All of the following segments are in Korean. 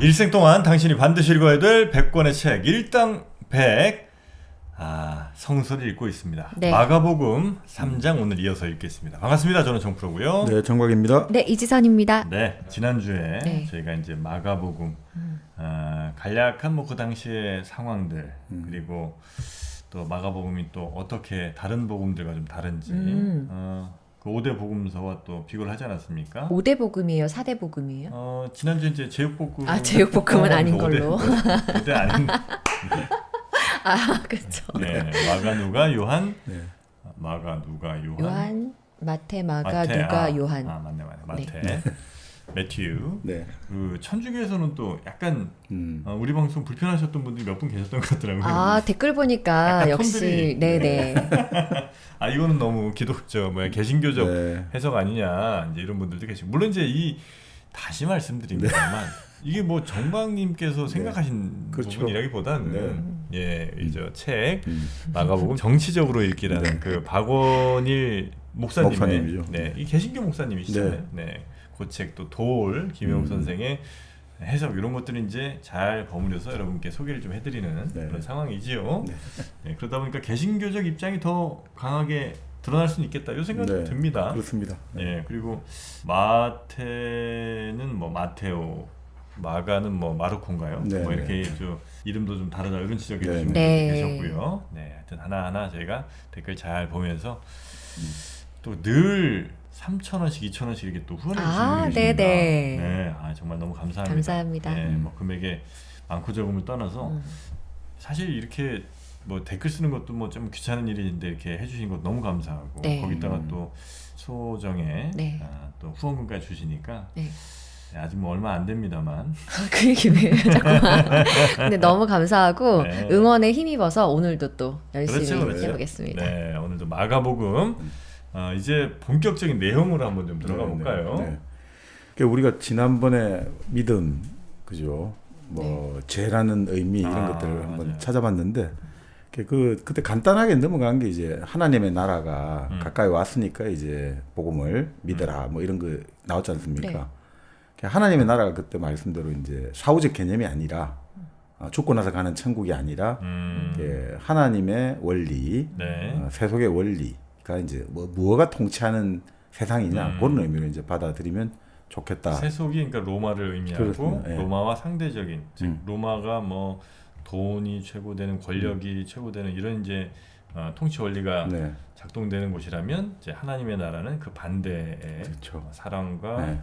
일생 동안 당신이 반드시 읽어야 될 100권의 책 일당 100 성서를 읽고 있습니다. 네. 마가복음 3장 오늘 이어서 읽겠습니다. 반갑습니다. 저는 정프로고요. 네, 정곽입니다. 네, 이지선입니다. 네, 지난주에 네. 저희가 이제 마가복음 간략한 뭐 그 당시의 상황들 그리고 또 마가복음이 또 어떻게 다른 복음들과 좀 다른지 그 5대 복음서와 또 비교를 하지 않았습니까? 5대 복음이에요? 4대 복음이에요? 지난주에 이제 제육볶음 제육볶음은 아닌 5대, 걸로. 5대 아닌 그렇죠. 네, 마가 누가 요한 네. 마가 누가 요한 요한, 마태, 마가, 누가, 요한. 맞네 마태 네. 매튜. 네. 그 천주교에서는 또 약간 우리 방송 불편하셨던 분들이 몇 분 계셨던 것 같더라고요. 댓글 보니까 약간 역시 톤들이, 네네. 이거는 너무 개신교적 네. 해석 아니냐 이제 이런 분들도 계시고 물론 이제 다시 말씀드립니다만 이게 뭐 정박님께서 생각하신 그렇죠. 부분이라기보다는 이저 책 마가복음 정치적으로 읽기라는 그 박원일 목사님이죠. 목사님의 이 개신교 목사님이시잖아요. 네. 그 책 또 돌 김영욱 선생의 해석 이런 것들을 이제 잘 버무려서 여러분께 소개를 좀 해드리는 그런 상황이지요. 네, 그러다 보니까 개신교적 입장이 더 강하게 드러날 수는 있겠다 이 생각이 듭니다. 그렇습니다. 그리고 마태는 뭐 마테오, 마가는 뭐 마르코인가요? 뭐 이렇게 이름도 좀 다르다 이런 지적해 주신 분들 계셨고요. 하여튼 하나하나 저희가 댓글 잘 보면서 또 늘 3,000원씩, 2,000원씩 이렇게 또 후원해 주시는 분이 계십니다. 네네. 정말 너무 감사합니다. 감사합니다. 뭐 금액에 많고 적음을 떠나서 사실 이렇게 뭐 댓글 쓰는 것도 뭐 좀 귀찮은 일인데 이렇게 해주신 것 너무 감사하고 거기다가 또 소정에 또 후원금까지 주시니까 아직 뭐 얼마 안 됩니다만 그 얘기 왜 자꾸만. 근데 너무 감사하고 응원에 힘입어서 오늘도 또 열심히 해보겠습니다. 네, 오늘도 마가복음 이제 본격적인 내용으로 한번 좀 들어가 볼까요? 우리가 지난번에 믿음, 그죠? 뭐 죄라는 의미 이런 것들을 한번 찾아봤는데 그때 간단하게 넘어간 게 이제 하나님의 나라가 가까이 왔으니까 이제 복음을 믿어라 뭐 이런 거 나왔지 않습니까? 하나님의 나라가 그때 말씀대로 이제 사후적 개념이 아니라 죽고 나서 가는 천국이 아니라 하나님의 원리, 세속의 원리가 이제 무엇가 통치하는 세상이냐 그런 의미로 이제 받아들이면 좋겠다. 세속이 그러니까 로마를 의미하고 로마와 상대적인 즉 로마가 뭐 돈이 최고되는 권력이 최고되는 이런 이제 통치 원리가 작동되는 곳이라면 이제 하나님의 나라는 그 반대의 사랑과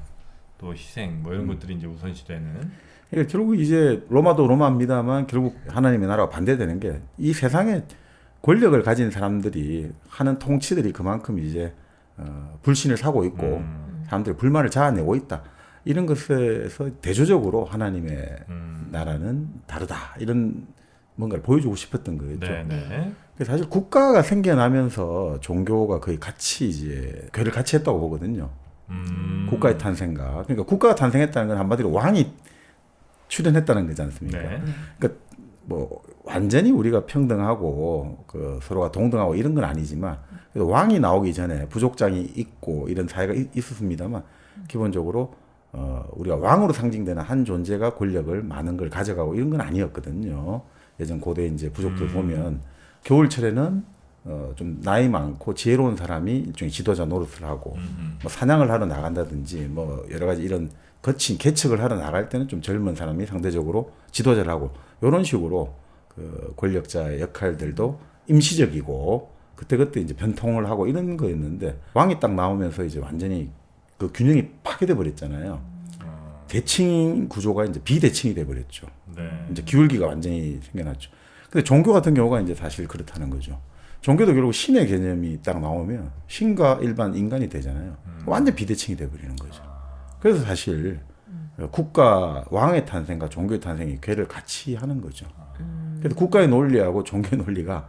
또 희생 뭐 이런 것들이 이제 우선시되는. 그러니까 결국 이제 로마도 로마입니다만 결국 하나님의 나라와 반대되는 게 이 세상에 권력을 가진 사람들이 하는 통치들이 그만큼 이제 불신을 사고 있고 사람들이 불만을 자아내고 있다. 이런 것에서 대조적으로 하나님의 나라는 다르다. 이런 뭔가를 보여주고 싶었던 거였죠. 사실 국가가 생겨나면서 종교가 거의 같이 이제 교회를 같이 했다고 보거든요. 국가의 탄생과 그러니까 국가가 탄생했다는 건 한마디로 왕이 출현했다는 거지 않습니까? 그러니까 뭐 완전히 우리가 평등하고 그 서로가 동등하고 이런 건 아니지만 그래도 왕이 나오기 전에 부족장이 있고 이런 사회가 있었습니다만 기본적으로 우리가 왕으로 상징되는 한 존재가 권력을 많은 걸 가져가고 이런 건 아니었거든요. 예전 고대 이제 부족들 보면 겨울철에는 좀 나이 많고 지혜로운 사람이 일종의 지도자 노릇을 하고 뭐 사냥을 하러 나간다든지 뭐 여러 가지 이런 거친 개척을 하러 나갈 때는 좀 젊은 사람이 상대적으로 지도자를 하고 이런 식으로 그 권력자의 역할들도 임시적이고 그때그때 이제 변통을 하고 이런 거였는데 왕이 딱 나오면서 이제 완전히 그 균형이 파괴돼 버렸잖아요. 대칭 구조가 이제 비대칭이 돼 버렸죠. 이제 기울기가 완전히 생겨났죠. 근데 종교 같은 경우가 이제 사실 그렇다는 거죠. 종교도 결국 신의 개념이 딱 나오면 신과 일반 인간이 되잖아요. 완전 비대칭이 돼 버리는 거죠. 그래서 사실 국가 왕의 탄생과 종교의 탄생이 괴를 같이 하는 거죠. 그래서 국가의 논리하고 종교의 논리가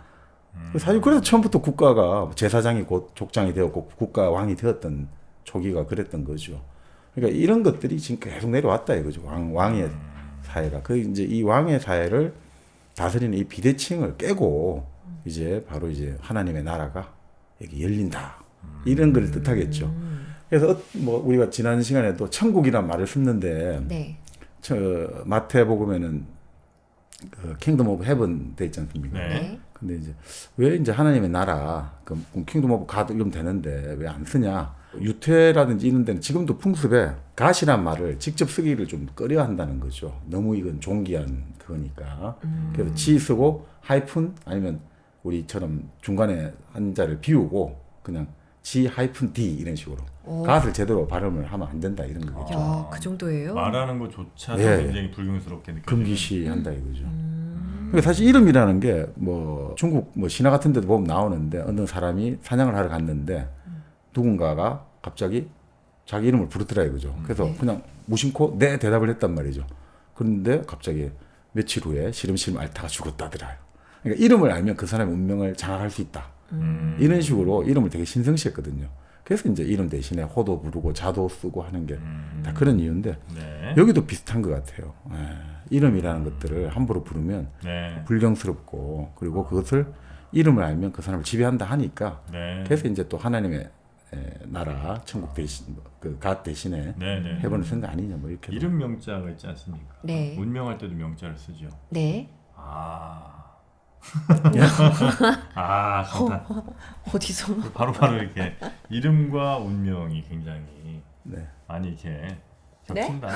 사실 그래서 처음부터 국가가 제사장이 곧 족장이 되었고 국가 왕이 되었던 초기가 그랬던 거죠. 그러니까 이런 것들이 지금 계속 내려왔다 이거죠. 왕의 사회가 그 이제 이 왕의 사회를 다스리는 이 비대칭을 깨고 이제 바로 이제 하나님의 나라가 여기 열린다 이런 걸 뜻하겠죠. 그래서 뭐 우리가 지난 시간에도 천국이란 말을 썼는데 마태복음에는 그 킹덤 오브 헤븐 돼 있지 않습니까? 네. 근데 이제 왜 이제 하나님의 나라, 그 킹덤 오브 갓 이러면 되는데 왜 안 쓰냐? 유태라든지 이런 데는 지금도 풍습에 갓이란 말을 직접 쓰기를 좀 꺼려 한다는 거죠. 너무 이건 종기한 그거니까. 그래서 지 쓰고 하이픈 아니면 우리처럼 중간에 한자를 비우고 그냥 G 하이픈 D 이런 식으로 갓을 제대로 발음을 하면 안 된다 이런 거죠. 야, 그 정도예요? 말하는 것조차도 예. 굉장히 불경스럽게 느껴지는. 금기시한다 이거죠. 그러니까 사실 이름이라는 게 뭐 중국 뭐 신화 같은 데도 보면 나오는데 어느 사람이 사냥을 하러 갔는데 누군가가 갑자기 자기 이름을 부르더라 이거죠. 그래서 그냥 무심코 네 대답을 했단 말이죠. 그런데 갑자기 며칠 후에 시름시름 앓다가 죽었다더라요. 그러니까 이름을 알면 그 사람의 운명을 장악할 수 있다. 이런 식으로 이름을 되게 신성시했거든요. 그래서 이제 이름 대신에 호도 부르고 자도 쓰고 하는 게 다 그런 이유인데 네. 여기도 비슷한 것 같아요. 이름이라는 것들을 함부로 부르면 네. 불경스럽고 그리고 그것을 이름을 알면 그 사람을 지배한다 하니까 네. 그래서 이제 또 하나님의 나라 천국 대신 그 갓 대신에 네. 네. 해보는 생각 아니냐 뭐 이렇게 이름 명자가 있지 않습니까? 네. 운명할 때도 명자를 쓰죠. 네. 아. 아, 감탄. 어디서? 바로 이렇게 이름과 운명이 굉장히 네. 많이 이렇게 네? 겹친다.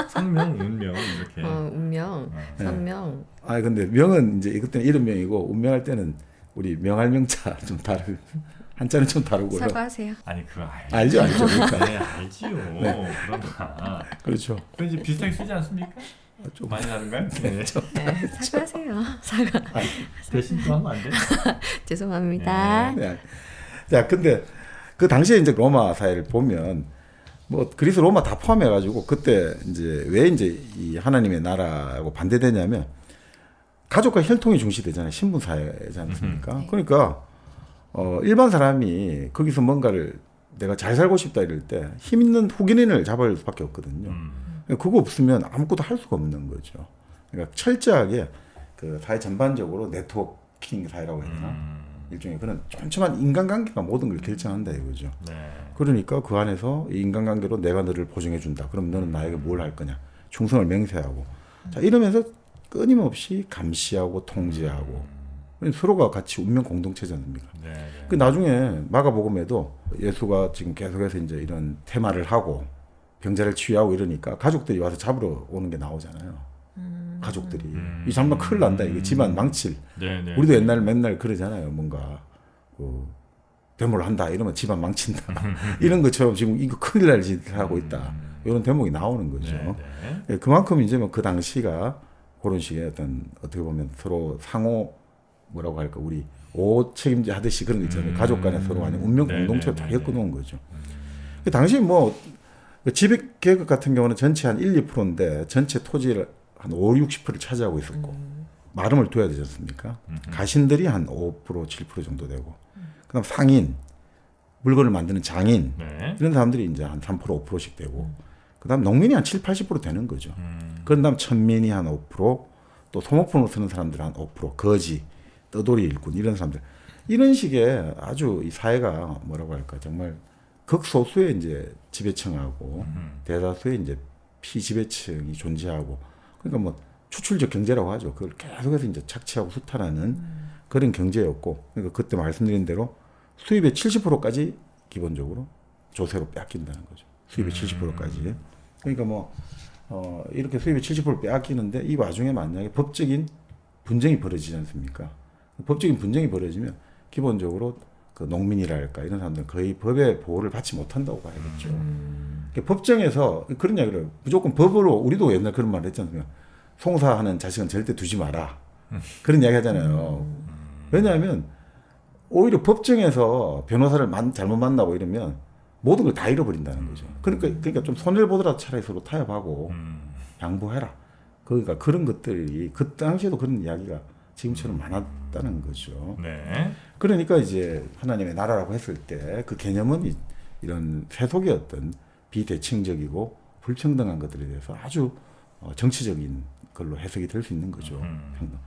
성명, 운명 이렇게. 운명, 네. 선명. 아 근데 명은 이제 그때는 이름명이고 운명할 때는 우리 명할 명자 좀 다르 한자는 좀 다르고요. 사과하세요. 아니 그거 알죠. 알죠. 그러니까. 네, 알지요. 그러나 그렇죠. 그 이제 비슷하게 쓰지 않습니까? 좀 많이 다른가요? 네. 네, 사과하세요. 사과. 대신 또 하면 안 돼? 죄송합니다. 네. 자, 근데 그 당시에 이제 로마 사회를 보면 뭐 그리스 로마 다 포함해가지고 그때 이제 왜 이제 이 하나님의 나라하고 반대되냐면 가족과 혈통이 중시되잖아요. 신분 사회지 않습니까? 네. 그러니까 일반 사람이 거기서 뭔가를 내가 잘 살고 싶다 이럴 때 힘 있는 후견인을 잡을 수밖에 없거든요. 그거 없으면 아무것도 할 수가 없는 거죠. 그러니까 철저하게 그 사회 전반적으로 네트워킹 사회라고 해야 되나? 일종의 그런 촘촘한 인간관계가 모든 걸 결정한다 이거죠. 네. 그러니까 그 안에서 이 인간관계로 내가 너를 보증해 준다. 그럼 너는 나에게 뭘 할 거냐? 충성을 맹세하고. 자, 이러면서 끊임없이 감시하고 통제하고 서로가 같이 운명 공동체지 않습니까? 네. 그 나중에 마가복음에도 예수가 지금 계속해서 이제 이런 테마를 하고 병자를 치유하고 이러니까 가족들이 와서 잡으러 오는 게 나오잖아요. 가족들이 이 잘못 큰일 난다. 이거 집안 망칠. 네. 우리도 옛날 맨날 그러잖아요. 뭔가 그 데모를 한다 이러면 집안 망친다. 이런 것처럼 지금 이거 큰일 날 짓을 하고 있다. 이런 대목이 나오는 거죠. 네. 예, 그만큼 이제 뭐 그 당시가 그런 식의 어떻게 보면 서로 상호 뭐라고 할까 우리 옷 책임지 하듯이 그런 거 있잖아요. 가족 간에 서로 아니 운명 공동체를 다 엮어놓은 거죠. 그 당시 뭐 지배 계급 같은 경우는 전체 한 1, 2%인데 전체 토지를 한 5, 60%를 차지하고 있었고 마름을 둬야 되지 않습니까? 가신들이 한 5%, 7% 정도 되고 그다음 상인, 물건을 만드는 장인 네. 이런 사람들이 이제 한 3%, 5%씩 되고 그다음 농민이 한 7, 80% 되는 거죠. 그런 다음 천민이 한 5%, 또 소모품으로 쓰는 사람들 한 5%, 거지, 떠돌이 일꾼 이런 사람들 이런 식의 아주 이 사회가 뭐라고 할까 정말 극소수의 이제 지배층하고 대다수의 이제 피지배층이 존재하고 그러니까 뭐 추출적 경제라고 하죠. 그걸 계속해서 이제 착취하고 수탈하는 그런 경제였고 그러니까 그때 말씀드린 대로 수입의 70%까지 기본적으로 조세로 뺏긴다는 거죠. 수입의 70%까지. 그러니까 뭐 이렇게 수입의 70% 빼앗기는데 이 와중에 만약에 법적인 분쟁이 벌어지지 않습니까? 법적인 분쟁이 벌어지면 기본적으로 그 농민이랄까 이런 사람들은 거의 법의 보호를 받지 못한다고 봐야겠죠. 그러니까 법정에서 그런 이야기를 무조건 법으로 우리도 옛날 그런 말을 했잖아요. 송사하는 자식은 절대 두지 마라. 그런 이야기 하잖아요. 왜냐하면 오히려 법정에서 변호사를 잘못 만나고 이러면 모든 걸 다 잃어버린다는 거죠. 그러니까 좀 손해를 보더라도 차라리 서로 타협하고 양보해라. 그러니까 그런 것들이 그 당시에도 그런 이야기가 지금처럼 많았다는 거죠. 네. 그러니까 이제 하나님의 나라라고 했을 때 그 개념은 이런 세속의 어떤 비대칭적이고 불평등한 것들에 대해서 아주 정치적인 걸로 해석이 될 수 있는 거죠. 평등.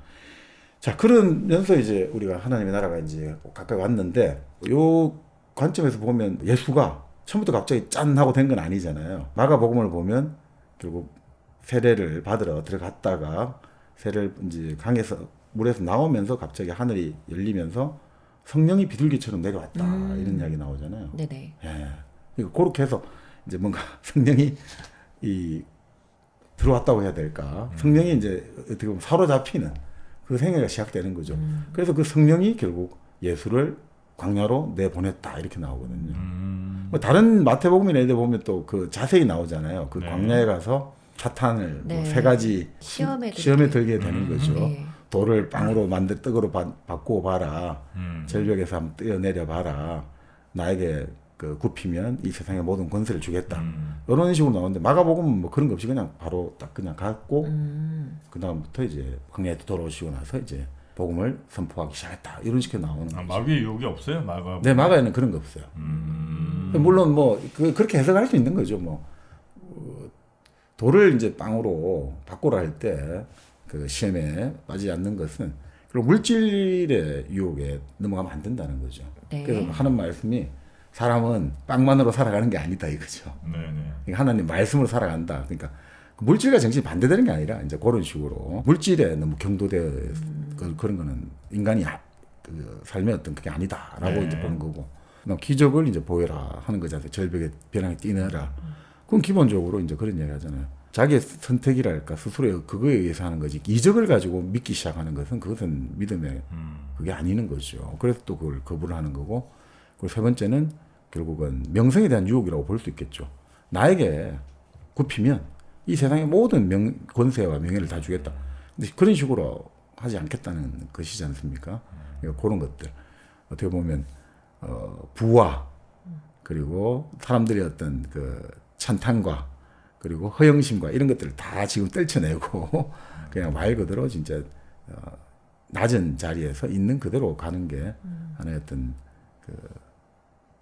자, 그러면서 이제 우리가 하나님의 나라가 이제 가까이 왔는데 요 관점에서 보면 예수가 처음부터 갑자기 짠 하고 된 건 아니잖아요. 마가복음을 보면 결국 세례를 받으러 들어갔다가 세례를 이제 강에서 물에서 나오면서 갑자기 하늘이 열리면서 성령이 비둘기처럼 내려왔다 이런 이야기 나오잖아요. 네네. 예. 그러니까 그렇게 해서 이제 뭔가 성령이 들어왔다고 해야 될까? 성령이 이제 어떻게 보면 사로잡히는 그 생애가 시작되는 거죠. 그래서 그 성령이 결국 예수를 광야로 내보냈다 이렇게 나오거든요. 뭐 다른 마태복음이나 이런 데 보면 또 그 자세히 나오잖아요. 그 광야에 가서 사탄을 뭐 세 가지 시험에 들게 되는 거죠. 돌을 빵으로 만들 떡으로 바꾸어 봐라. 절벽에서 한번 뛰어내려 봐라. 나에게 그 굽히면 이 세상의 모든 권세를 주겠다. 이런 식으로 나오는데 마가복음은 뭐 그런 거 없이 그냥 바로 딱 그냥 갔고 그 다음부터 이제 광야에 돌아오시고 나서 이제 복음을 선포하기 시작했다. 이런 식으로 나오는 거죠. 마귀의 유혹이 없어요? 마가? 네, 마가에는 그런 거 없어요. 물론 뭐 그렇게 해석할 수 있는 거죠. 뭐 돌을 이제 빵으로 바꾸라 할 때 그 시험에 빠지지 않는 것은 그리고 물질의 유혹에 넘어가면 안 된다는 거죠. 네. 그래서 하는 말씀이 사람은 빵만으로 살아가는 게 아니다 이거죠. 네네. 그러니까 하나님 말씀으로 살아간다. 그러니까 물질과 정신이 반대되는 게 아니라 이제 그런 식으로 물질에 너무 경도되어 그런 거는 인간이 그 삶의 어떤 그게 아니다라고 이제 보는 거고, 기적을 이제 보여라 하는 거잖아요. 절벽에 벼랑에 뛰내라. 그건 기본적으로 이제 그런 얘기 하잖아요. 자기의 선택이랄까 스스로의 그거에 의해서 하는 거지. 이적을 가지고 믿기 시작하는 것은 그것은 믿음의 그게 아니는 거죠. 그래서 또 그걸 거부를 하는 거고, 그리고 세 번째는 결국은 명성에 대한 유혹이라고 볼 수 있겠죠. 나에게 굽히면 이 세상의 모든 권세와 명예를 다 주겠다. 근데 그런 식으로 하지 않겠다는 것이지 않습니까? 그러니까 그런 것들 어떻게 보면 부와 그리고 사람들의 어떤 그 찬탄과 그리고 허영심과 이런 것들을 다 지금 떨쳐내고 그냥 말 그대로 진짜 낮은 자리에서 있는 그대로 가는 게 하나의 어떤 그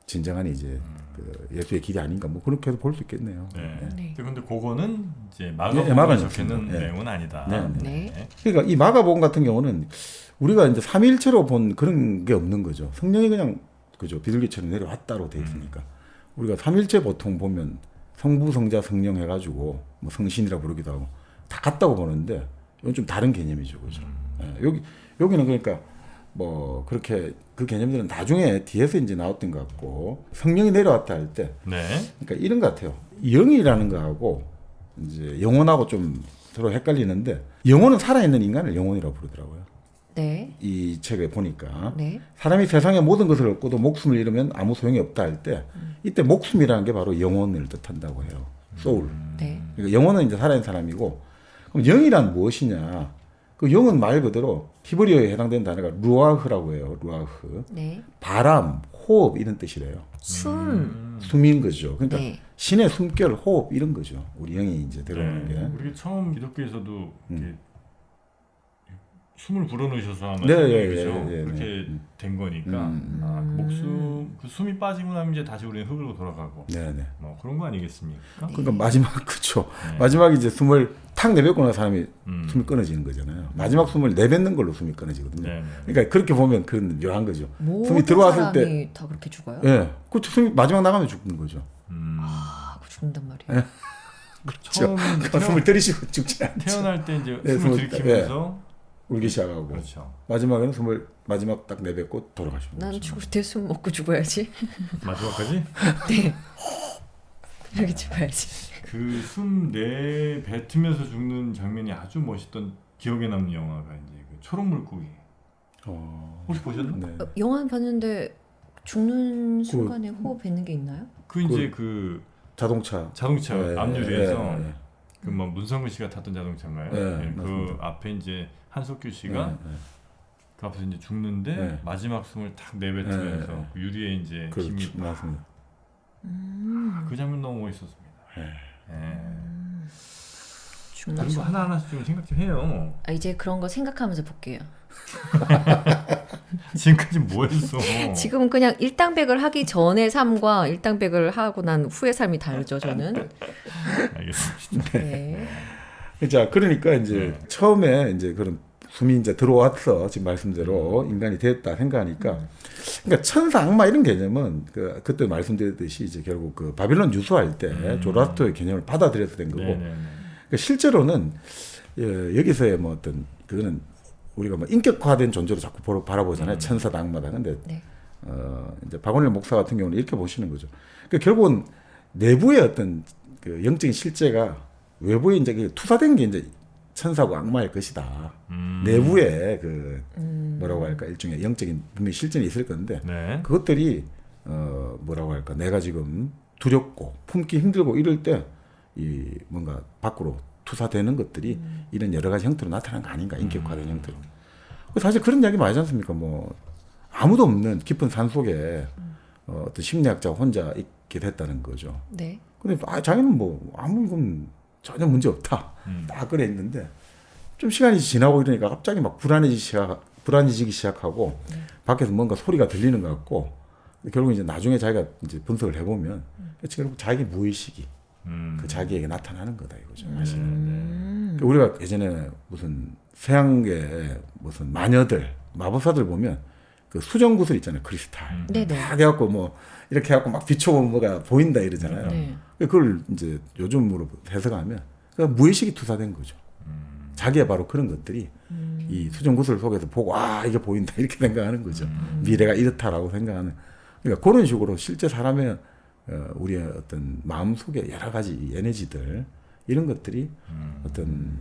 진정한 이제 그 예수의 길이 아닌가 뭐 그렇게도 볼 수 있겠네요. 네. 네. 근데 그거는 이제 마가복음에 마가복음에 적혀있는 네. 내용은 아니다. 네. 네. 그러니까 이 마가복음 같은 경우는 우리가 이제 삼위일체로 본 그런 게 없는 거죠. 성령이 그냥 그죠 비둘기처럼 내려왔다로 돼 있으니까 우리가 삼위일체 보통 보면 성부, 성자, 성령 해가지고 뭐 성신이라 부르기도 하고 다 같다고 보는데 이건 좀 다른 개념이죠, 그죠? 여기는 그러니까 뭐 그렇게 그 개념들은 나중에 뒤에서 이제 나왔던 것 같고 성령이 내려왔다 할 때, 네. 그러니까 이런 것 같아요. 영이라는 거하고 이제 영혼하고 좀 서로 헷갈리는데 영혼은 살아있는 인간을 영혼이라고 부르더라고요. 네. 이 책에 보니까 네. 사람이 세상의 모든 것을 얻고도 목숨을 잃으면 아무 소용이 없다 할 때 이때 목숨이라는 게 바로 영혼을 뜻한다고 해요. 소울. 네. 그러니까 영혼은 이제 살아있는 사람이고 그럼 영이란 무엇이냐? 그 영은 말 그대로 히브리어에 해당되는 단어가 루아흐라고 해요. 루아흐. 네. 바람, 호흡 이런 뜻이래요. 숨인 거죠. 그러니까 네. 신의 숨결, 호흡 이런 거죠. 우리 영이 이제 들어오는 게. 우리 처음 기독교에서도 이렇게 숨을 불어넣으셔서 아마 네, 그죠? 예, 그렇게 된 거니까 목숨 그 숨이 빠지고 나면 이제 다시 우리는 흙으로 돌아가고 네네. 뭐 그런 거 아니겠습니까? 그러니까 마지막 그쵸. 네. 마지막 이제 숨을 탁 내뱉고 나서 사람이 숨이 끊어지는 거잖아요. 마지막 숨을 내뱉는 걸로 숨이 끊어지거든요. 네. 그러니까 그렇게 보면 그런 묘한 거죠. 모든 숨이 들어왔을 사람이 때, 다 그렇게 죽어요? 예, 그 숨이 마지막 나가면 죽는 거죠. 아, 그 죽는단 말이에요. 처음 숨을 들이쉬고 죽지 않죠. 태어날 때 이제 네, 숨을 들이키면서 울기 시작하고 그렇죠. 마지막에는 숨을 마지막 딱 내뱉고 돌아가시는 난 거죠. 죽을 때 숨 먹고 죽어야지. 마지막까지 네. 이렇게 죽어야지. 그 숨 내뱉으면서 죽는 장면이 아주 멋있던 기억에 남는 영화가 이제 그 초록 물고기. 혹시 보셨나? 네. 영화는 봤는데 죽는 순간에 호흡 뱉는 게 있나요? 그 이제 그 자동차 예, 앞유리에서 예, 예. 그 뭐 문성근 씨가 탔던 자동차인가요? 네, 그 맞습니다. 앞에 이제 한석규 씨가 예, 예. 그 앞에서 이제 죽는데 네. 마지막 숨을 탁 내뱉으면서 네, 네. 그 유리에 이제 그렇죠. 힘이 맞습니다. 그 장면 너무 멋있었습니다. 네. 죽는 그리고 순간. 하나하나씩 좀 생각 좀 해요. 아, 이제 그런 거 생각하면서 볼게요. 지금까지 뭐 했어? 지금은 그냥 일당백을 하기 전의 삶과 일당백을 하고 난 후의 삶이 다르죠, 저는. 알겠습니다. 네. 자, 그러니까 이제 처음에 이제 그런 숨이 이제 들어왔어. 지금 말씀대로 인간이 됐다 생각하니까. 그러니까 천사 악마 이런 개념은 그때 말씀드렸듯이 이제 결국 그 바빌론 유수할 때 조라스토의 개념을 받아들여서 된 거고. 네네네. 그러니까 실제로는 여기서의 뭐 어떤 그거는 우리가 뭐 인격화된 존재로 자꾸 바라보잖아요. 천사다 악마다. 근데 네. 이제 박원일 목사 같은 경우는 이렇게 보시는 거죠. 그러니까 결국은 내부의 어떤 그 영적인 실제가 외부에 이제 투사된 게 이제 천사고 악마일 것이다. 내부에 그 뭐라고 할까 일종의 영적인 분명히 실전이 있을 건데 네. 그것들이 뭐라고 할까 내가 지금 두렵고 품기 힘들고 이럴 때 이 뭔가 밖으로 투사되는 것들이 이런 여러 가지 형태로 나타나는 거 아닌가 인격화된 형태로. 사실 그런 이야기 많이 하지 않습니까? 뭐 아무도 없는 깊은 산 속에 어떤 심리학자가 혼자 있게 됐다는 거죠. 네. 근데 자기는 뭐 아무 이건 전혀 문제 없다. 딱 그래 있는데 좀 시간이 지나고 이러니까 갑자기 막 불안해지기 시작하고 밖에서 뭔가 소리가 들리는 것 같고 결국 이제 나중에 자기가 이제 분석을 해보면 결국 자기 무의식이 그 자기에게 나타나는 거다 이거죠. 사실은. 우리가 예전에 무슨 서양계 무슨 마녀들 마법사들 보면 그 수정 구슬 있잖아요. 크리스탈. 네네. 딱 해갖고 뭐 이렇게 해갖고 막 비춰보면 뭐가 보인다 이러잖아요. 네. 그걸 이제 요즘으로 해석하면 그러니까 무의식이 투사된 거죠. 자기의 바로 그런 것들이 이 수정 구슬 속에서 보고 아 이게 보인다 이렇게 생각하는 거죠. 미래가 이렇다라고 생각하는. 그러니까 그런 식으로 실제 사람의 우리의 어떤 마음 속에 여러 가지 에너지들 이런 것들이 어떤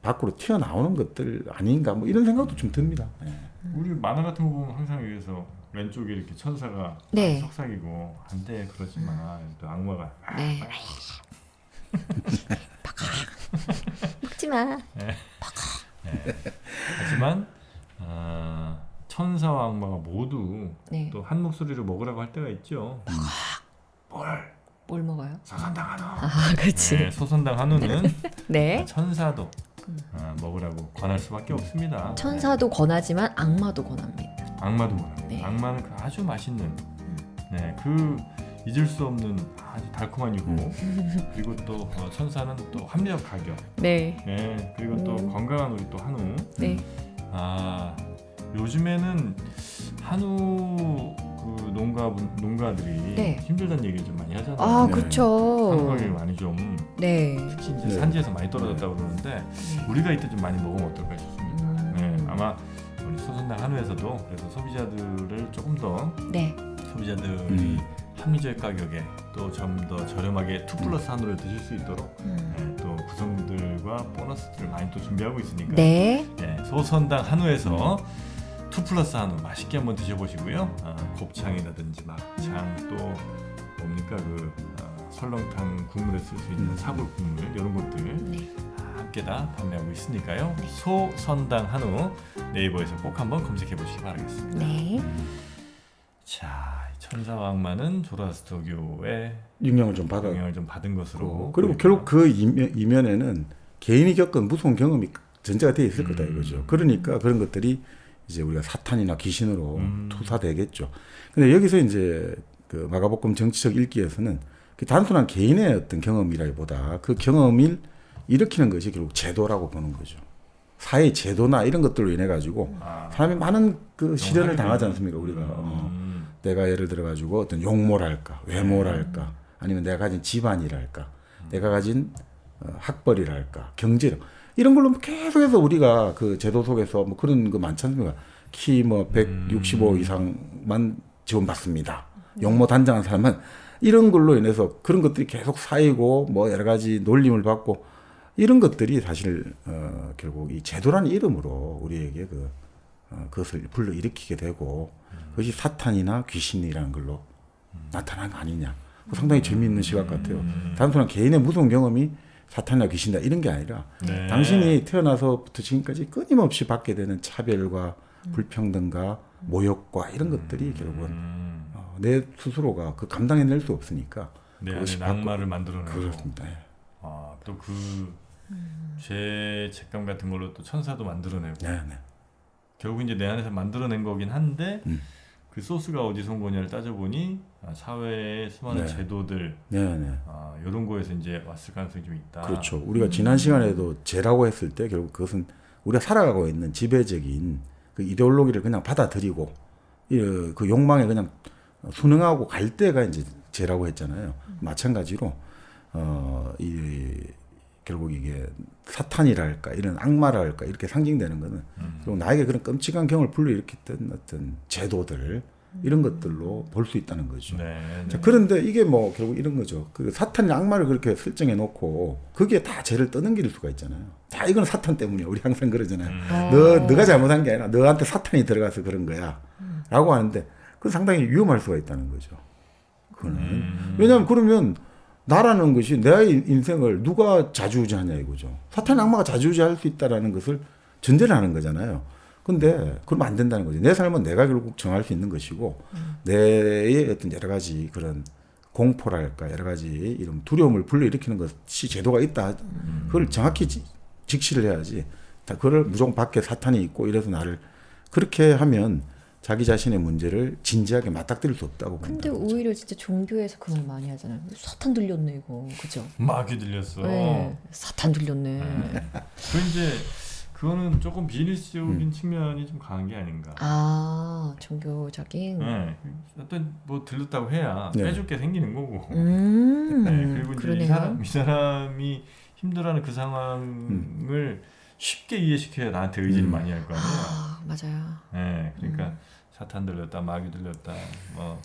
밖으로 튀어나오는 것들 아닌가 뭐 이런 생각도 좀 듭니다. 네. 우리 만화 같은 거 보면 항상 여기서 왼쪽에 이렇게 천사가 네. 속삭이고 안돼 그러지 마. 또 악마가 네. 먹지 마. 네. 하지만 천사와 악마가 모두 네. 또 한 목소리로 먹으라고 할 때가 있죠. 뭘 먹어요? 소선당 한우. 아, 그렇지. 네, 소선당 한우는 네. 천사도 먹으라고 권할 수밖에 없습니다. 천사도 권하지만 악마도 권합니다. 악마도 권합니다. 네. 악마는 그 아주 맛있는, 네, 그 잊을 수 없는 아주 달콤한 유혹. 그리고 또 천사는 또 합리적 가격. 네. 네, 그리고 또 건강한 우리 또 한우. 네. 요즘에는 한우 그 농가들이 네. 힘들다는 얘기를 좀 많이 하잖아요. 아, 네. 그렇죠. 한우 가격이 많이 좀 네. 특히 이제 네. 산지에서 많이 떨어졌다고 그러는데 우리가 이때 좀 많이 먹으면 어떨까 싶습니다. 네, 아마 우리 소선당 한우에서도 그래서 소비자들을 조금 더 네. 소비자들이 합리적 가격에 또 좀 더 저렴하게 2 플러스 한우를 드실 수 있도록 네, 또 구성들과 보너스들을 많이 또 준비하고 있으니까 네. 네, 소선당 한우에서 2 플러스 한우 맛있게 한번 드셔보시고요. 곱창이라든지 막창 또 뭡니까 그 설렁탕 국물에 쓸 수 있는 사골 국물 이런 것들 네. 함께 다 판매하고 있으니까요. 소선당 한우 네이버에서 꼭 한번 검색해 보시기 바라겠습니다. 네. 자, 천사와 악마는 조라스터교의 영향을 좀 받아. 영향을 좀 받은 것으로 그리고 보입니다. 결국 그 이면에는 개인이 겪은 무서운 경험이 전제가 되어 있을 거다 이거죠. 그러니까 그런 것들이 이제 우리가 사탄이나 귀신으로 투사되겠죠. 근데 여기서 이제 그 마가복음 정치적 읽기에서는 그 단순한 개인의 어떤 경험이라기보다 그 경험을 일으키는 것이 결국 제도라고 보는 거죠. 사회 제도나 이런 것들로 인해 가지고 사람이 많은 그 시련을 당하지 않습니까? 우리가 내가 예를 들어 가지고 어떤 용모랄까, 외모랄까, 아니면 내가 가진 집안이랄까, 내가 가진 학벌이랄까, 경제력 이런 걸로 계속해서 우리가 그 제도 속에서 뭐 그런 거 많지 않습니까? 키 뭐 165 이상만 지원받습니다. 용모 단장한 사람은 이런 걸로 인해서 그런 것들이 계속 쌓이고 뭐 여러 가지 놀림을 받고 이런 것들이 사실 결국 이 제도라는 이름으로 우리에게 그것을 불러일으키게 되고 그것이 사탄이나 귀신이라는 걸로 나타난 거 아니냐. 상당히 재미있는 시각 같아요. 단순한 개인의 무서운 경험이 사탄이나 귀신이다 이런 게 아니라 네. 당신이 태어나서부터 지금까지 끊임없이 받게 되는 차별과 불평등과 모욕과 이런 것들이 결국은 내 스스로가 그 감당해낼 수 없으니까 내 안에 그것이 낭만을 만들어내고 그렇습니다. 또 그 죄책감 같은 걸로 또 천사도 만들어내고 네, 네. 결국 이제 내 안에서 만들어낸 거긴 한데 그 소스가 어디서 온 거냐를 따져보니 사회의 수많은 네. 제도들 네, 네. 이런 거에서 이제 왔을 가능성이 좀 있다. 그렇죠. 우리가 지난 시간에도 죄라고 했을 때 결국 그것은 우리가 살아가고 있는 지배적인 그 이데올로기를 그냥 받아들이고 그 욕망에 그냥 순응하고 갈 때가 이제 죄라고 했잖아요. 마찬가지로 결국 이게 사탄이랄까 이런 악마랄까 이렇게 상징되는 거는 그리고 나에게 그런 끔찍한 경험을 불러일으켰던 어떤 제도들 이런 것들로 볼 수 있다는 거죠. 네, 자, 그런데 이게 뭐 결국 이런 거죠. 그 사탄이 악마를 그렇게 설정해 놓고 그게 다 죄를 떠넘길 수가 있잖아요. 다 이건 사탄 때문이야. 우리 항상 그러잖아요. 너가 잘못한 게 아니라 너한테 사탄이 들어가서 그런 거야. 라고 하는데 그건 상당히 위험할 수가 있다는 거죠. 그거는. 왜냐하면 그러면 나라는 것이 내 인생을 누가 좌지우지하냐 이거죠. 사탄 악마가 좌지우지할 수 있다라는 것을 전제를 하는 거잖아요. 근데 그러면 안 된다는 거죠. 내 삶은 내가 결국 정할 수 있는 것이고 내의 어떤 여러 가지 그런 공포랄까 여러 가지 이런 두려움을 불러일으키는 것이 제도가 있다. 그걸 정확히 직시를 해야지. 그걸 무조건 밖에 사탄이 있고 이래서 나를 그렇게 하면 자기 자신의 문제를 진지하게 맞닥뜨릴 수 없다고 봅니다. 근데 오히려 진짜 종교에서 그런 말 많이 하잖아요. 사탄 들렸네 이거, 그죠? 마귀 들렸어. 네, 사탄 들렸네. 그 이제 그거는 조금 비리적인 측면이 좀 강한 게 아닌가. 아, 종교적인. 네. 어떤 뭐 들렸다고 해야 네. 빼줄 게 생기는 거고. 네. 그리고 이제 그러네요. 이 사람이 힘들어하는 그 상황을 쉽게 이해시켜야 나한테 의지를 많이 할 거 아니에요. 아, 맞아요. 네. 그러니까 사탄 들렸다, 마귀 들렸다, 뭐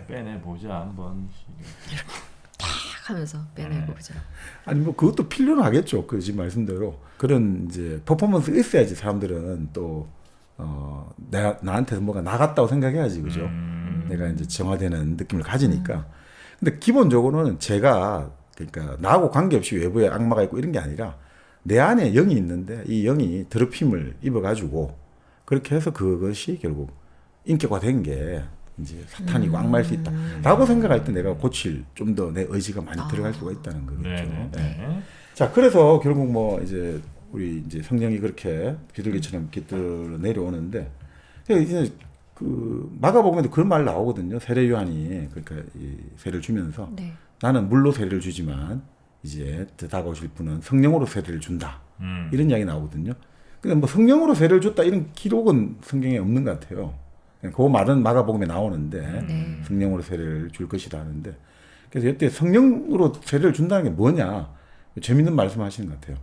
빼내 보자 한번. 탁 하면서 빼내고 그죠. 아니 뭐 그것도 필요는 하겠죠. 그 지금 말씀대로 그런 이제 퍼포먼스가 있어야지 사람들은 또 나한테 뭐가 나갔다고 생각해야지 그죠. 내가 이제 정화되는 느낌을 가지니까. 근데 기본적으로는 제가 그러니까 나하고 관계없이 외부에 악마가 있고 이런 게 아니라 내 안에 영이 있는데 이 영이 더럽힘을 입어가지고 그렇게 해서 그것이 결국 인격화된 게 이제 사탄이고 악마일 수 있다라고 생각할 때 내가 고칠 좀 더 내 의지가 많이 들어갈 수가 있다는 거겠죠. 네. 자, 그래서 결국 뭐 이제 우리 이제 성령이 그렇게 비둘기처럼 깃들어 내려오는데 이제 그 마가복음에도 그런 말 나오거든요. 세례 요한이 그러니까 이 세례를 주면서 네. 나는 물로 세례를 주지만 이제 다가오실 분은 성령으로 세례를 준다. 이런 이야기 나오거든요. 근데 뭐 성령으로 세례를 줬다 이런 기록은 성경에 없는 것 같아요. 그 말은 마가복음에 나오는데 성령으로 세례를 줄 것이다 하는데 그래서 이때 성령으로 세례를 준다는 게 뭐냐 재밌는 말씀하시는 것 같아요.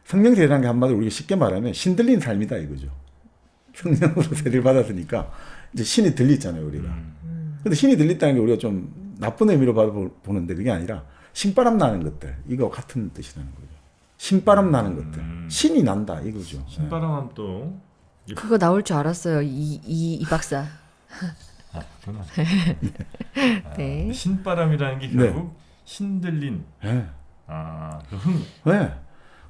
성령 세례라는 게 한마디로 우리가 쉽게 말하면 신 들린 삶이다 이거죠. 성령으로 세례를 받았으니까 이제 신이 들리잖아요 우리가. 근데 신이 들렸다는 게 우리가 좀 나쁜 의미로 보는데 그게 아니라 신바람 나는 것들 이거 같은 뜻이라는 거죠. 신바람 나는 것들 신이 난다 이거죠. 신바람은 또 그거 나올 줄 알았어요. 이 박사. 그렇구나. 네. 신바람이라는 게 결국 신들린. 네. 그 흥. 네.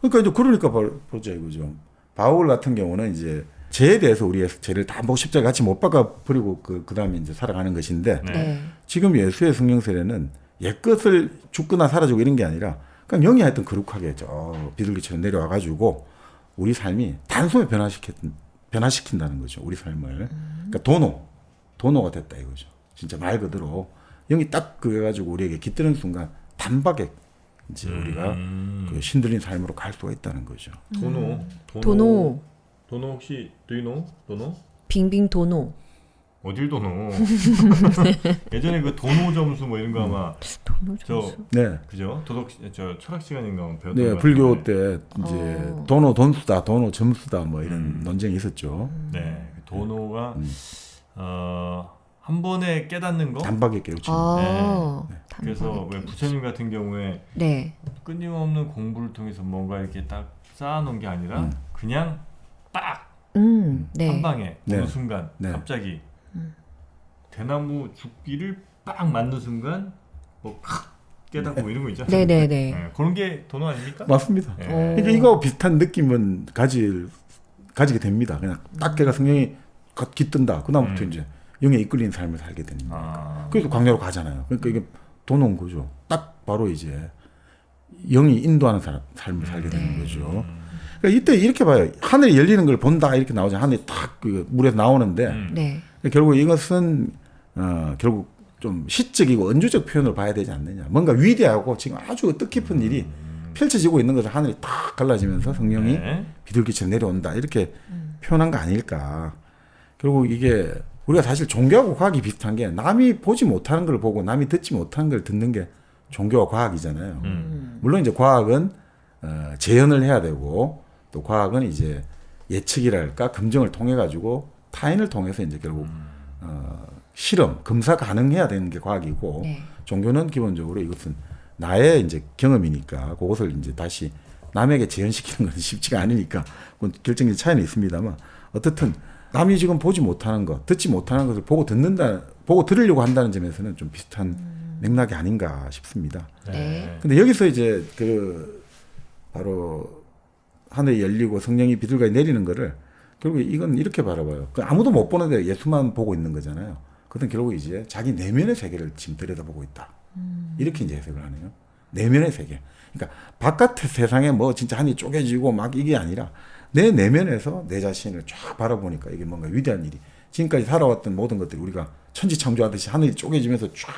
그러니까 이제 그러니까 보자 이거죠. 바울 같은 경우는 이제 죄에 대해서 우리의 죄를 다 십자가에 같이 못 박아 버리고 그다음에 이제 살아가는 것인데 네. 지금 예수의 성령 세례는 옛것을 죽거나 사라지고 이런 게 아니라 그냥 영이 하여튼 거룩하게 저 비둘기처럼 내려와 가지고 우리 삶이 단숨에 변화시킨다는 거죠. 우리 삶을. 그러니까 도노가 됐다 이거죠. 진짜 말 그대로 영이 딱 그래가지고 우리에게 깃드는 순간 단박에 이제 우리가 그 신들린 삶으로 갈 수가 있다는 거죠. 도노 혹시 do you know? 도노? 빙빙 도노. 어딜 도노? 예전에 그 도노 점수 뭐 이런 거 아마 도노 점수. 네. 그죠? 철학 시간인가 배웠던 네, 것 불교 같은데. 때 이제 도노 돈수다, 도노 점수다 뭐 이런 논쟁이 있었죠. 네, 도노가 한 번에 깨닫는 거. 단박에 깨우치는. 아, 네. 그래서 왜 부처님 같은 경우에 네. 끊임없는 공부를 통해서 뭔가 이렇게 딱 쌓아놓은 게 아니라 그냥 딱 네. 한 방에 어느 네. 순간 네. 갑자기 대나무 죽기를 빡 맞는 순간 뭐 깨닫고 뭐 이런 거 있잖아요. 네네네. 네, 그런 게 도노 아닙니까? 맞습니다. 네. 그러니까 이거 비슷한 느낌은 가지게 됩니다. 그냥 딱 걔가 성령이 깃든다. 그다음부터 이제 영에 이끌린 삶을 살게 됩니다. 그래서 광야로 가잖아요. 그러니까 이게 도노인 거죠. 딱 바로 이제 영이 인도하는 삶을 살게 되는 거죠. 그러니까 이때 이렇게 봐요. 하늘이 열리는 걸 본다 이렇게 나오잖아요. 하늘이 탁 물에서 나오는데 네. 결국 이것은 결국 좀 시적이고 은주적 표현을 봐야 되지 않느냐. 뭔가 위대하고 지금 아주 뜻깊은 일이 펼쳐지고 있는 것을 하늘이 탁 갈라지면서 성령이 비둘기처럼 내려온다 이렇게 표현한 거 아닐까. 결국 이게 우리가 사실 종교하고 과학이 비슷한 게 남이 보지 못하는 걸 보고 남이 듣지 못하는 걸 듣는 게 종교와 과학이잖아요. 물론 이제 과학은 재현을 해야 되고 또 과학은 이제 예측이랄까 검증을 통해 가지고 타인을 통해서 이제 결국 실험 검사 가능해야 되는 게 과학이고 네. 종교는 기본적으로 이것은 나의 이제 경험이니까 그것을 이제 다시 남에게 재현시키는 건 쉽지가 않으니까 결정적인 차이는 있습니다만 어떻든 남이 지금 보지 못하는 것, 듣지 못하는 것을 보고 들으려고 한다는 점에서는 좀 비슷한 맥락이 아닌가 싶습니다. 네. 근데 여기서 이제 바로 하늘이 열리고 성령이 비둘기에 내리는 거를 결국 이건 이렇게 바라봐요. 아무도 못 보는데 예수만 보고 있는 거잖아요. 그것은 결국 이제 자기 내면의 세계를 지금 들여다보고 있다. 이렇게 이제 해석을 하네요. 내면의 세계. 그러니까 바깥의 세상에 뭐 진짜 하늘이 쪼개지고 막 이게 아니라 내 내면에서 내 자신을 쫙 바라보니까 이게 뭔가 위대한 일이 지금까지 살아왔던 모든 것들이 우리가 천지창조하듯이 하늘이 쪼개지면서 쫙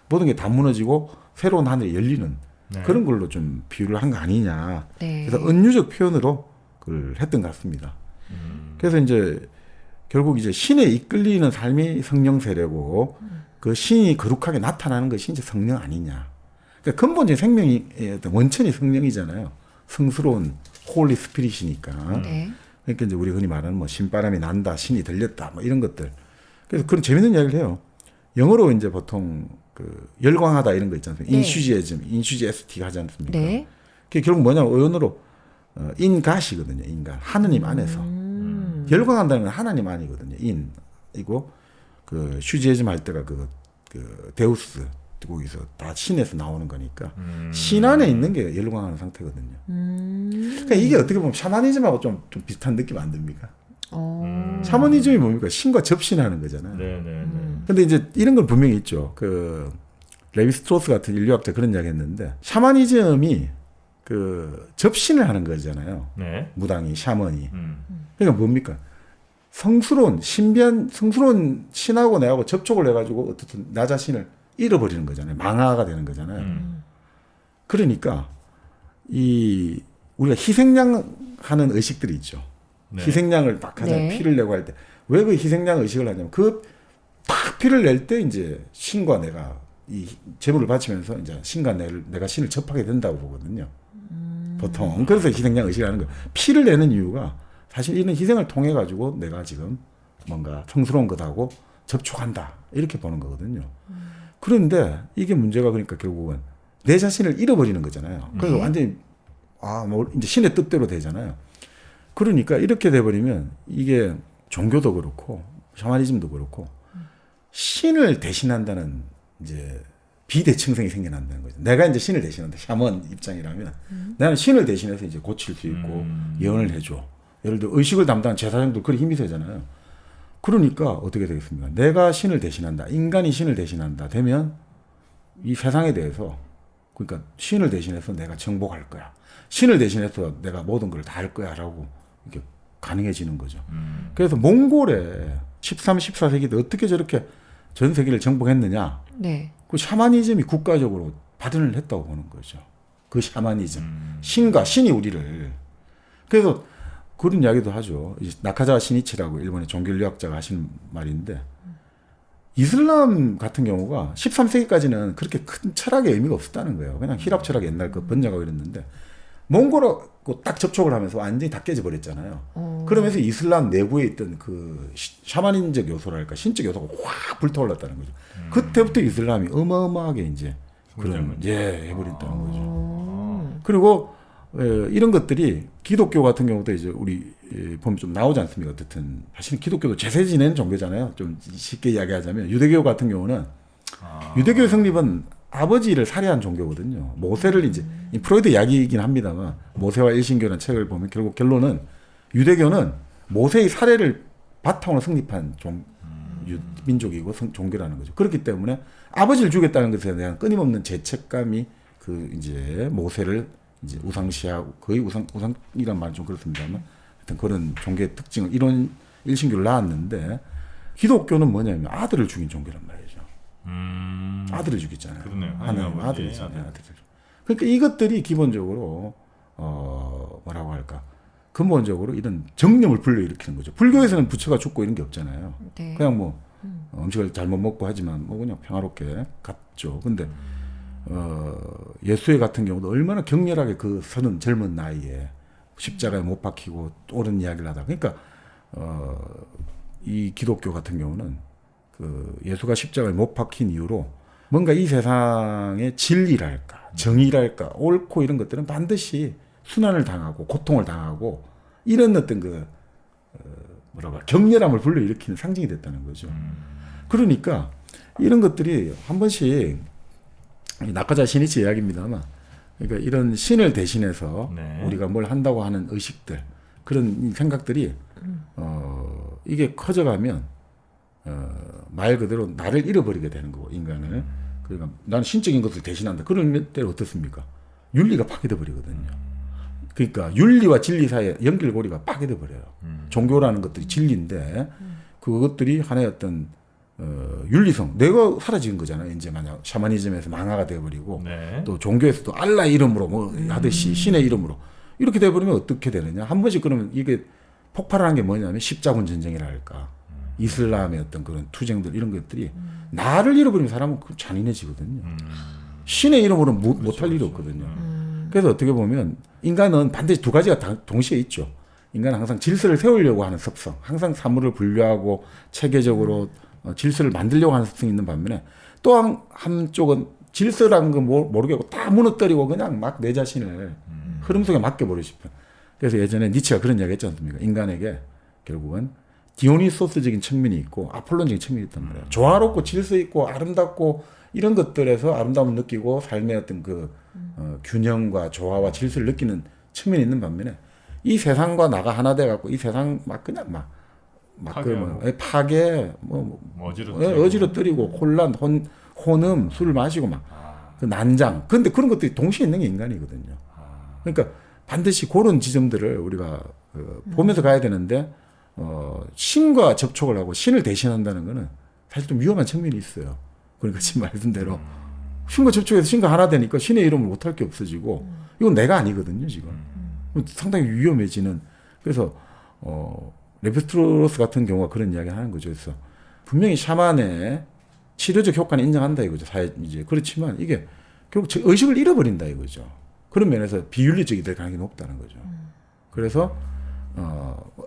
모든 게 다 무너지고 새로운 하늘이 열리는 네. 그런 걸로 좀 비유를 한 거 아니냐. 네. 그래서 은유적 표현으로 그걸 했던 것 같습니다. 그래서 이제 결국 이제 신에 이끌리는 삶이 성령 세례고 그 신이 거룩하게 나타나는 것이 이제 성령 아니냐. 그러니까 근본적인 생명이 원천이 성령이잖아요. 성스러운 홀리 스피릿이니까. 네. 그러니까 이제 우리 흔히 말하는 뭐 신바람이 난다, 신이 들렸다, 뭐 이런 것들. 그래서 그런 재밌는 이야기를 해요. 영어로 이제 보통 열광하다 이런 거 있지 않습니까? 네. 인슈지에스틱 하지 않습니까? 네. 그게 결국 뭐냐면 어연으로 인갓이거든요. 인갓. 하느님 안에서. 열광한다는 건 하나님 안이거든요. 인이고 슈지에즘 할 때가 데우스 거기서 다 신에서 나오는 거니까 신 안에 있는 게 열광하는 상태거든요. 그러니까 이게 어떻게 보면 샤머니즘하고 좀 비슷한 느낌 안 듭니까? 샤머니즘이 뭡니까? 신과 접신하는 거잖아요. 네네네. 근데 이제 이런 건 분명히 있죠. 레비 스트로스 같은 인류학자 그런 이야기 했는데 샤머니즘이 접신을 하는 거잖아요. 네. 무당이, 샤머니. 그러니까 뭡니까? 성스러운 신하고 내하고 접촉을 해가지고 어떻든 나 자신을 잃어버리는 거잖아요. 망화가 되는 거잖아요. 그러니까 우리가 희생양하는 의식들이 있죠. 네. 희생양을 막 하잖아요. 네. 피를 내고 할 때. 왜 그 희생양 의식을 하냐면 딱 피를 낼 때 이제 신과 내가 이 제물을 바치면서 이제 신과 내가 신을 접하게 된다고 보거든요. 보통. 그래서 희생양 의식을 하는 거예요. 피를 내는 이유가 사실 이런 희생을 통해 가지고 내가 지금 뭔가 성스러운 것하고 접촉한다. 이렇게 보는 거거든요. 그런데 이게 문제가 그러니까 결국은 내 자신을 잃어버리는 거잖아요. 그래서 완전히 뭐 이제 신의 뜻대로 되잖아요. 그러니까 이렇게 돼버리면 이게 종교도 그렇고 샤머니즘도 그렇고 신을 대신한다는 이제 비대칭성이 생겨난다는 거죠. 내가 이제 신을 대신한다. 샤먼 입장이라면 나는 신을 대신해서 이제 고칠 수 있고 예언을 해줘. 예를 들어 의식을 담당한 제사장도 그런 힘이 되잖아요. 그러니까 어떻게 되겠습니까? 내가 신을 대신한다. 인간이 신을 대신한다. 되면 이 세상에 대해서 그러니까 신을 대신해서 내가 정복할 거야. 신을 대신해서 내가 모든 걸 다 할 거야 라고 이렇게 가능해지는 거죠. 그래서 몽골에 13, 14세기 때 어떻게 저렇게 전 세계를 정복했느냐. 네. 그 샤머니즘이 국가적으로 발현을 했다고 보는 거죠. 그 샤머니즘. 신이 우리를. 그래서 그런 이야기도 하죠. 나카자와 시니치라고 일본의 종교인류학자가 하시는 말인데 이슬람 같은 경우가 13세기까지는 그렇게 큰 철학의 의미가 없었다는 거예요. 그냥 히랍 철학 옛날 번역하고 이랬는데 몽골하고 딱 접촉을 하면서 완전히 다 깨져버렸잖아요. 그러면서 이슬람 내부에 있던 그 샤머니즘적 요소랄까 신적 요소가 확 불타올랐다는 거죠. 그때부터 이슬람이 어마어마하게 이제 해버렸다는 거죠. 그리고 이런 것들이 기독교 같은 경우도 이제 우리 보면 좀 나오지 않습니까? 어쨌든 사실은 기독교도 제세 지내는 종교잖아요. 좀 쉽게 이야기하자면 유대교 같은 경우는 유대교의 성립은 아버지를 살해한 종교거든요. 모세를 이제 프로이드 이야기이긴 합니다만 모세와 일신교라는 책을 보면 결국 결론은 유대교는 모세의 살해를 바탕으로 성립한 민족이고 종교라는 거죠. 그렇기 때문에 아버지를 죽였다는 것에 대한 끊임없는 죄책감이 이제 모세를 이제 우상시하고 거의 우상이란 말은 좀 그렇습니다만 하여튼 그런 종교의 특징을 이런 일신교를 낳았는데 기독교는 뭐냐면 아들을 죽인 종교란 말이죠. 아들을 죽였잖아요. 하나님 아들이잖아요. 그러니까 이것들이 기본적으로 뭐라고 할까 근본적으로 이런 정념을 불러일으키는 거죠. 불교에서는 부처가 죽고 이런 게 없잖아요. 네. 그냥 뭐 음식을 잘못 먹고 하지만 뭐 그냥 평화롭게 갔죠. 근데 예수의 같은 경우도 얼마나 격렬하게 그 서는 젊은 나이에 십자가에 못 박히고 옳은 이야기를 하다. 그러니까 이 기독교 같은 경우는 그 예수가 십자가에 못 박힌 이유로 뭔가 이 세상의 진리랄까, 정의랄까, 옳고 이런 것들은 반드시 순환을 당하고 고통을 당하고 이런 어떤 그 격렬함을 불러일으키는 상징이 됐다는 거죠. 그러니까 이런 것들이 한 번씩 낙하자 신이치 이야기입니다만, 그러니까 이런 신을 대신해서 네. 우리가 뭘 한다고 하는 의식들, 그런 생각들이 이게 커져가면 말 그대로 나를 잃어버리게 되는 거고, 인간을. 그러니까 나는 신적인 것을 대신한다. 그런 때는 어떻습니까? 윤리가 파괴돼 버리거든요. 그러니까 윤리와 진리 사이에 연결고리가 파괴돼 버려요. 종교라는 것들이 진리인데 그것들이 하나의 어떤 윤리성, 내가 사라진 거잖아요. 이제 만약 샤머니즘에서 망화가 되어버리고 네. 또 종교에서도 알라 이름으로 뭐 하듯이 신의 이름으로 이렇게 돼버리면 어떻게 되느냐? 한 번씩 그러면 이게 폭발하는 게 뭐냐면 십자군 전쟁이랄까, 이슬람의 어떤 그런 투쟁들 이런 것들이 나를 잃어버리면 사람은 잔인해지거든요. 신의 이름으로 못할 일이 없거든요. 그래서 어떻게 보면 인간은 반드시 두 가지가 동시에 있죠. 인간은 항상 질서를 세우려고 하는 습성, 항상 사물을 분류하고 체계적으로 질서를 만들려고 하는 습성이 있는 반면에 또 한쪽은 질서라는 거 모르겠고 다 무너뜨리고 그냥 막 내 자신을 흐름 속에 맡겨버리고 싶은. 그래서 예전에 니체가 그런 이야기 했지 않습니까? 인간에게 결국은 디오니소스적인 측면이 있고 아폴론적인 측면이 있단 말이에요. 조화롭고 질서 있고 아름답고 이런 것들에서 아름다움을 느끼고 삶의 어떤 그 균형과 조화와 질서를 느끼는 측면이 있는 반면에 이 세상과 나가 하나 돼 갖고 이 세상 막 그냥 파괴 어지러뜨리고 혼란 혼음 술 마시고 막 그 난장. 근데 그런 것들이 동시에 있는 게 인간이거든요. 그러니까 반드시 그런 지점들을 우리가 보면서 가야 되는데 신과 접촉을 하고 신을 대신한다는 거는 사실 좀 위험한 측면이 있어요. 그러니까 지금 말씀대로 신과 접촉해서 신과 하나 되니까 신의 이름을 못할 게 없어지고 이건 내가 아니거든요 지금. 상당히 위험해지는. 그래서 레비스트로스 같은 경우가 그런 이야기 하는 거죠. 그래서 분명히 샤만의 치료적 효과는 인정한다 이거죠. 이제 그렇지만 이게 결국 의식을 잃어버린다 이거죠. 그런 면에서 비윤리적이 될 가능성이 높다는 거죠. 그래서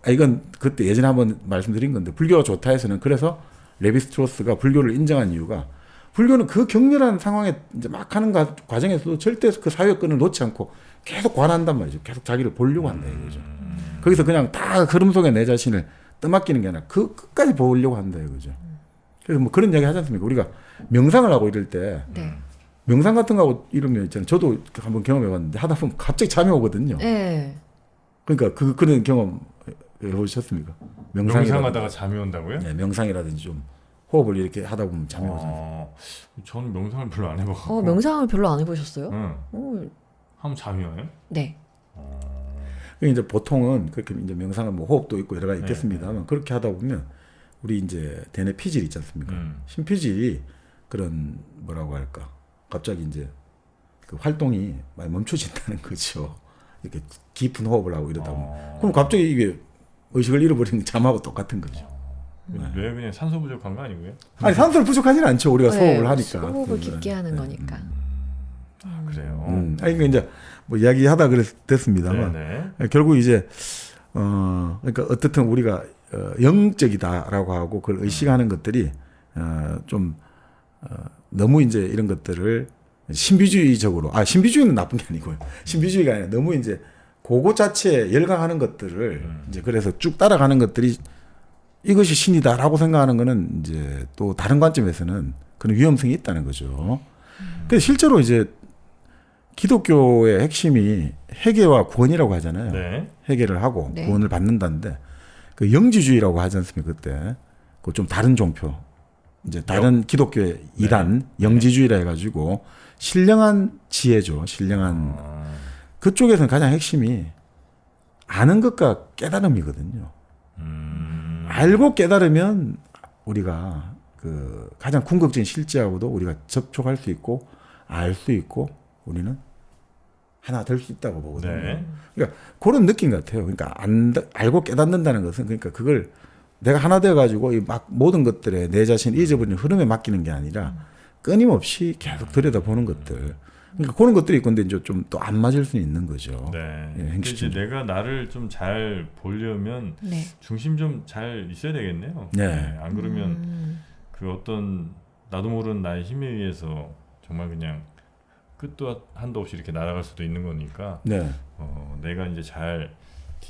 이건 그때 예전에 한번 말씀드린 건데 불교가 좋다 해서는 그래서 레비스트로스가 불교를 인정한 이유가 불교는 그 격렬한 상황에 이제 막 하는 과정에서도 절대 그 사회권을 놓지 않고 계속 관한단 말이죠. 계속 자기를 보려고 한다 이거죠. 거기서 그냥 다 흐름 속에 내 자신을 떠맡기는 게 아니라 그 끝까지 보려고 한다 이거죠. 그래서 뭐 그런 이야기 하지 않습니까? 우리가 명상을 하고 이럴 때 명상 같은 거 하고 이러면 있잖아요. 저도 한번 경험해봤는데 하다 보면 갑자기 잠이 오거든요. 네. 그러니까 그런 경험 해보셨습니까? 명상하다가 잠이 온다고요? 네, 명상이라든지 좀 호흡을 이렇게 하다 보면 잠이 오잖아요. 저는 명상을 별로 안 해봐서. 명상을 별로 안 해보셨어요? 응. 하면 잠이 와요? 네. 이제 보통은 그렇게 이제 명상은 뭐 호흡도 있고 여러 가지 있겠습니다만 그렇게 하다 보면 우리 이제 대뇌 피질 있지 않습니까? 심피질이 그런 뭐라고 할까? 갑자기 이제 그 활동이 많이 멈춰진다는 거죠. 이렇게 깊은 호흡을 하고 이러다 보면. 그럼 갑자기 이게 의식을 잃어버리는 잠하고 똑같은 거죠. 왜 그냥 산소 부족한 거 아니고요? 아니 산소를 부족하지는 않죠. 우리가 호흡을 하니까. 호흡을 깊게 하는 거니까. 그래요. 아니 그러니까 이제 뭐 이야기하다 됐습니다만 결국 이제 그러니까 어떻든 우리가 영적이다라고 하고 그걸 의식하는 것들이 좀 너무 이제 이런 것들을 신비주의적으로 신비주의는 나쁜 게 아니고요. 신비주의가 아니라 너무 이제 그것 자체에 열광하는 것들을 이제 그래서 쭉 따라가는 것들이 이것이 신이다라고 생각하는 거는 이제 또 다른 관점에서는 그런 위험성이 있다는 거죠. 근데 실제로 이제 기독교의 핵심이 회개와 구원이라고 하잖아요. 네. 회개를 하고 구원을 받는다는데 그 영지주의라고 하지 않습니까? 그때 그 좀 다른 종표 이제 다른 기독교의 이단 영지주의라 해가지고 신령한 지혜죠. 신령한 그쪽에서는 가장 핵심이 아는 것과 깨달음이거든요. 알고 깨달으면 우리가 그 가장 궁극적인 실제하고도 우리가 접촉할 수 있고 알 수 있고 우리는 하나 될 수 있다고 보거든요. 네. 그러니까 그런 느낌 같아요. 그러니까 알고 깨닫는다는 것은 그러니까 그걸 내가 하나 되어 가지고 막 모든 것들에 내 자신을 잊어버리는 흐름에 맡기는 게 아니라 끊임없이 계속 들여다보는 것들. 그러니까 그런 것들이 있건데 이제 좀 또 안 맞을 수는 있는 거죠. 네. 예, 이제 내가 나를 좀 잘 보려면 네. 중심 좀 잘 있어야 되겠네요. 네. 안 그러면 그 어떤 나도 모르는 나의 힘에 의해서 정말 그냥 끝도 한도 없이 이렇게 날아갈 수도 있는 거니까 네. 내가 이제 잘